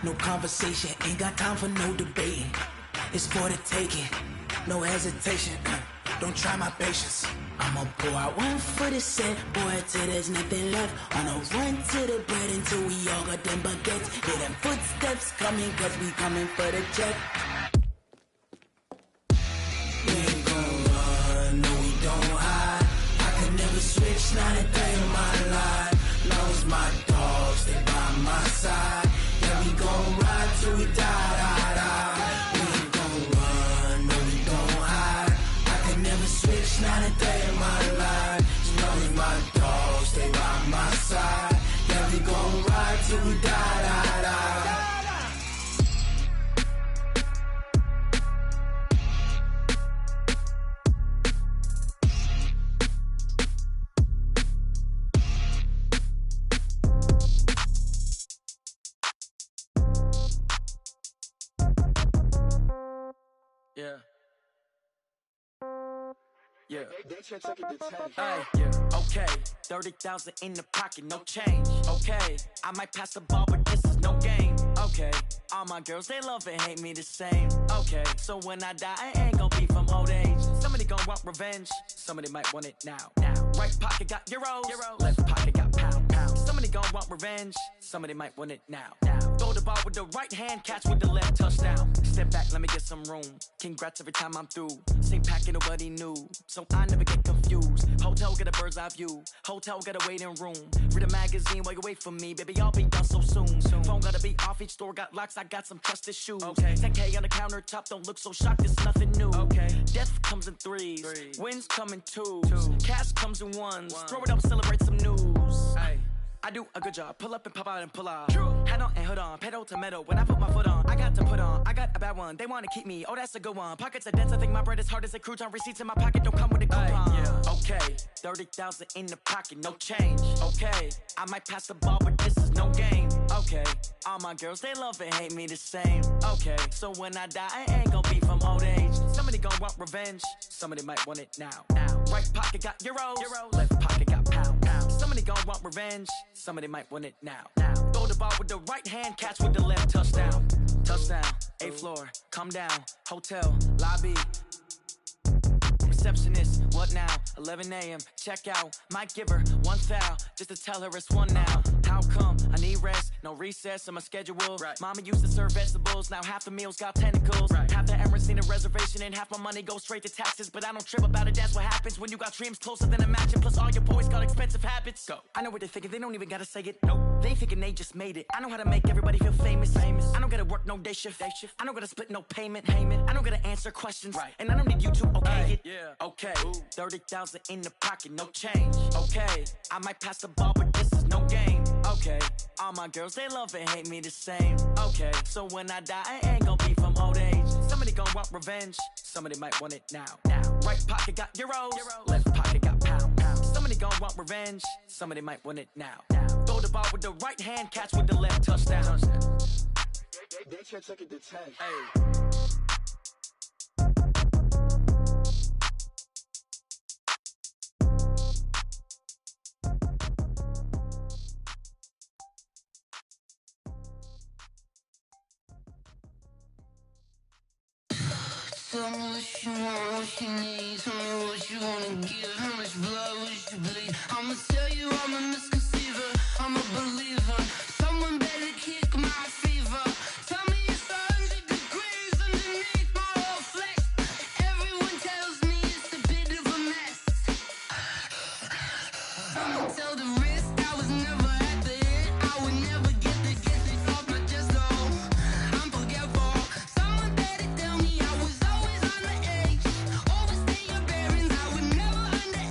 no conversation, ain't got time for no debating. It's for the taking, no hesitation, don't try my patience. I'ma pour out one for the set, boy, till there's nothing left. On a run to the bread until we all got them baguettes. Hear them footsteps coming, cause we coming for the check. We ain't gon' run, no we don't hide. I can never switch, not a day in my life. Long as my dogs, they by my side. Yeah, we gon' ride till we die, die, die. We ain't gon' run, no we don't hide. I can never switch, not a day in my life. As long as my dogs, stay by my side. Yeah, we gon' ride till we die, die, die. Yeah. Yeah. Hey, yeah. Okay. 30,000 in the pocket, no change. Okay. I might pass the ball, but this is no game. Okay. All my girls, they love and hate me the same. Okay. So when I die, I ain't gon' be from old age. Somebody gon' want revenge. Somebody might want it now. Right pocket got euros. Left pocket got pound. Somebody gon' want revenge. Somebody might want it now. Throw the ball with the right hand, catch with the left, touchdown. Step back, let me get some room. Congrats every time I'm through. Same packet, nobody knew. So I never get confused. Hotel get a bird's eye view. Hotel get a waiting room. Read a magazine while you wait for me. Baby, I'll be done so soon. Phone gotta be off, each store got locks. I got some trusted shoes. Okay. 10K on the countertop, don't look so shocked, it's nothing new. Okay. Death comes in threes. Wins come in twos. Cash comes in ones. Throw it up, celebrate some news. Hey. I do a good job, pull up and pop out and pull out. True. Hat on and hood on, pedal to metal. When I put my foot on, I got to put on. I got a bad one, they wanna keep me. Oh, that's a good one. Pockets are dense, I think my bread is hard as a crouton. Receipts in my pocket don't come with a coupon. Yeah. Okay, 30,000 in the pocket, no change. Okay, I might pass the ball, but this is no game. Okay, all my girls, they love and hate me the same. Okay, so when I die, I ain't gon' be from old age. Somebody gon' want revenge, somebody might want it now. Right pocket got euros. Left pocket got pound. Somebody gon' want revenge, somebody might want it now. Throw the ball with the right hand, catch with the left, touchdown. Touchdown, 8th floor, come down, hotel, lobby. Receptionist, what now? 11 a.m., check out. Might give her one foul, just to tell her it's one now. How come? I need rest, no recess in my schedule. Right. Mama used to serve vegetables, now half the meals got tentacles. Right. Half the Emirates need a reservation and half my money goes straight to taxes. But I don't trip about it, that's what happens when you got dreams closer than a matching. Plus all your boys got expensive habits. Go. I know what they're thinking, they don't even gotta say it. Nope. They thinking they just made it. I know how to make everybody feel famous. I don't gotta work no day shift. I don't gotta split no payment. I don't gotta answer questions. Right. And I don't need you to okay it. Yeah. Okay, 30,000 in the pocket, no change. Okay, I might pass the ball, but this is no game. Okay, all my girls, they love and hate me the same. Okay, so when I die, I ain't gon' be from old age. Somebody gon' want revenge, somebody might want it now. Right pocket got euros. Left pocket got pound. Somebody gon' want revenge, somebody might want it now. Throw the ball with the right hand, catch with the left, touchdown. They can't take it to 10. Hey. Tell me what you want, what you need. Tell me what you wanna give. How much blood would you bleed? I'ma tell you I'm a misconceiver. I'm a believer. Someone better kick my fever. Tell me it's 100 degrees underneath my whole flesh. Everyone tells me it's a bit of a mess. I'ma tell the risk I was never at the end. I would never get it off my chest though. I'm forgetful. Someone better tell me I was always on the edge. Overstay your bearings, I would never underestimate.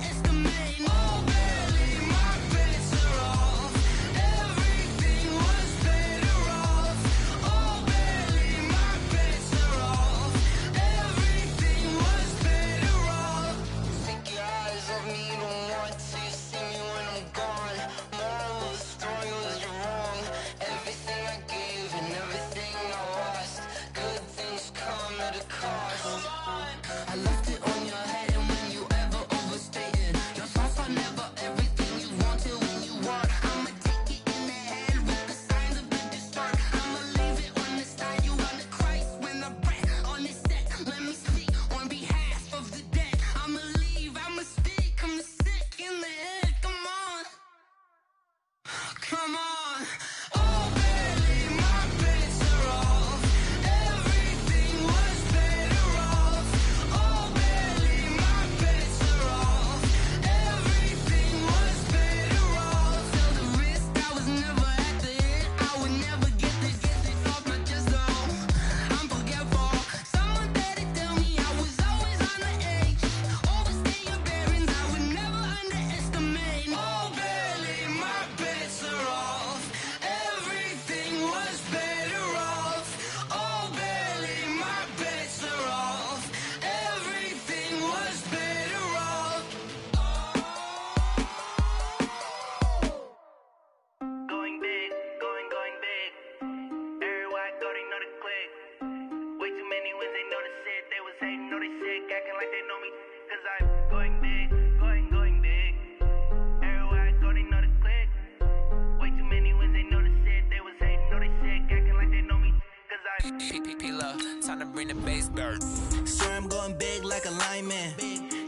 Swear I'm going big like a lineman.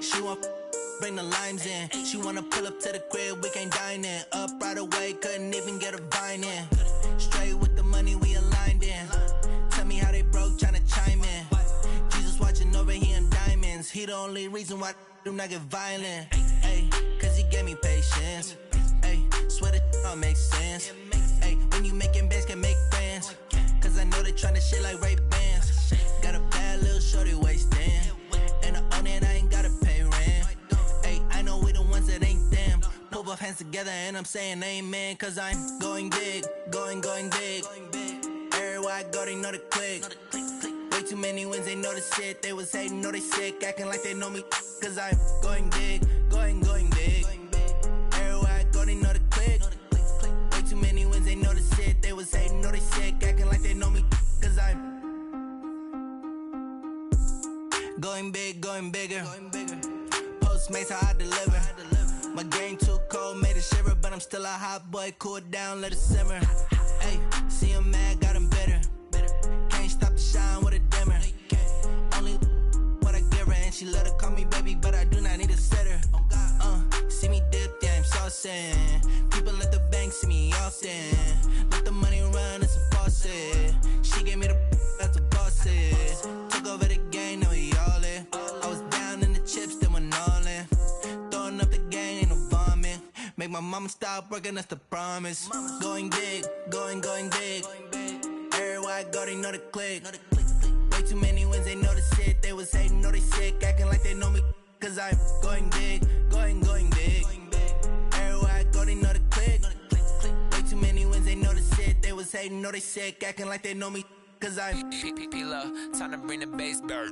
She want bring the limes in. She wanna pull up to the crib, we can't dine in. Up right away, couldn't even get a vine in. Straight with the money we aligned in. Tell me how they broke, tryna chime in. Jesus watching over here in diamonds. He the only reason why I do not get violent. Ay, cause he gave me patience. Ay, swear that all makes sense. Ay, when you making bands, can make friends. Cause I know they tryna shit like Ray-Bans. Got a bad little shorty wasting. And I own it, I ain't gotta pay rent. Ay, I know we the ones that ain't them. Pull both hands together and I'm saying amen. Cause I'm going big, going big. Everywhere I go, they know the click. Way too many wins, they know the shit. They was hating, know they sick, acting like they know me. Cause I'm going big, going big. Everywhere I go, they know the click. Way too many wins, they know the shit. They was hating, know they sick, acting like they know me. Cause I'm going big, going bigger. Postmates, how I deliver. My game too cold, made it shiver. But I'm still a hot boy, cool it down, let it simmer. Hey, see him mad, got him bitter. Can't stop the shine with a dimmer. Only what I give her, and she let her call me baby, but I do not need a sitter. See me dip, yeah, I'm saucing. People at the bank see me often. Let the money run, it's a faucet. She gave me the that's a faucet. Took over the game, now we all in. I was down in the chips, then went all in. Throwing up the gang, ain't no vomit. Make my mama stop working, that's the promise. Going big, going big. Everywhere I go, they know the click. Way too many wins, they know the shit. They was hating, know they sick, acting like they know me. Cause I'm going big, going big. Everywhere I go, they know the click. Way too many wins, they know the shit. They was hating, know they sick, acting like they know me. Cause I'm P-P-P-Love, time to bring the bass back.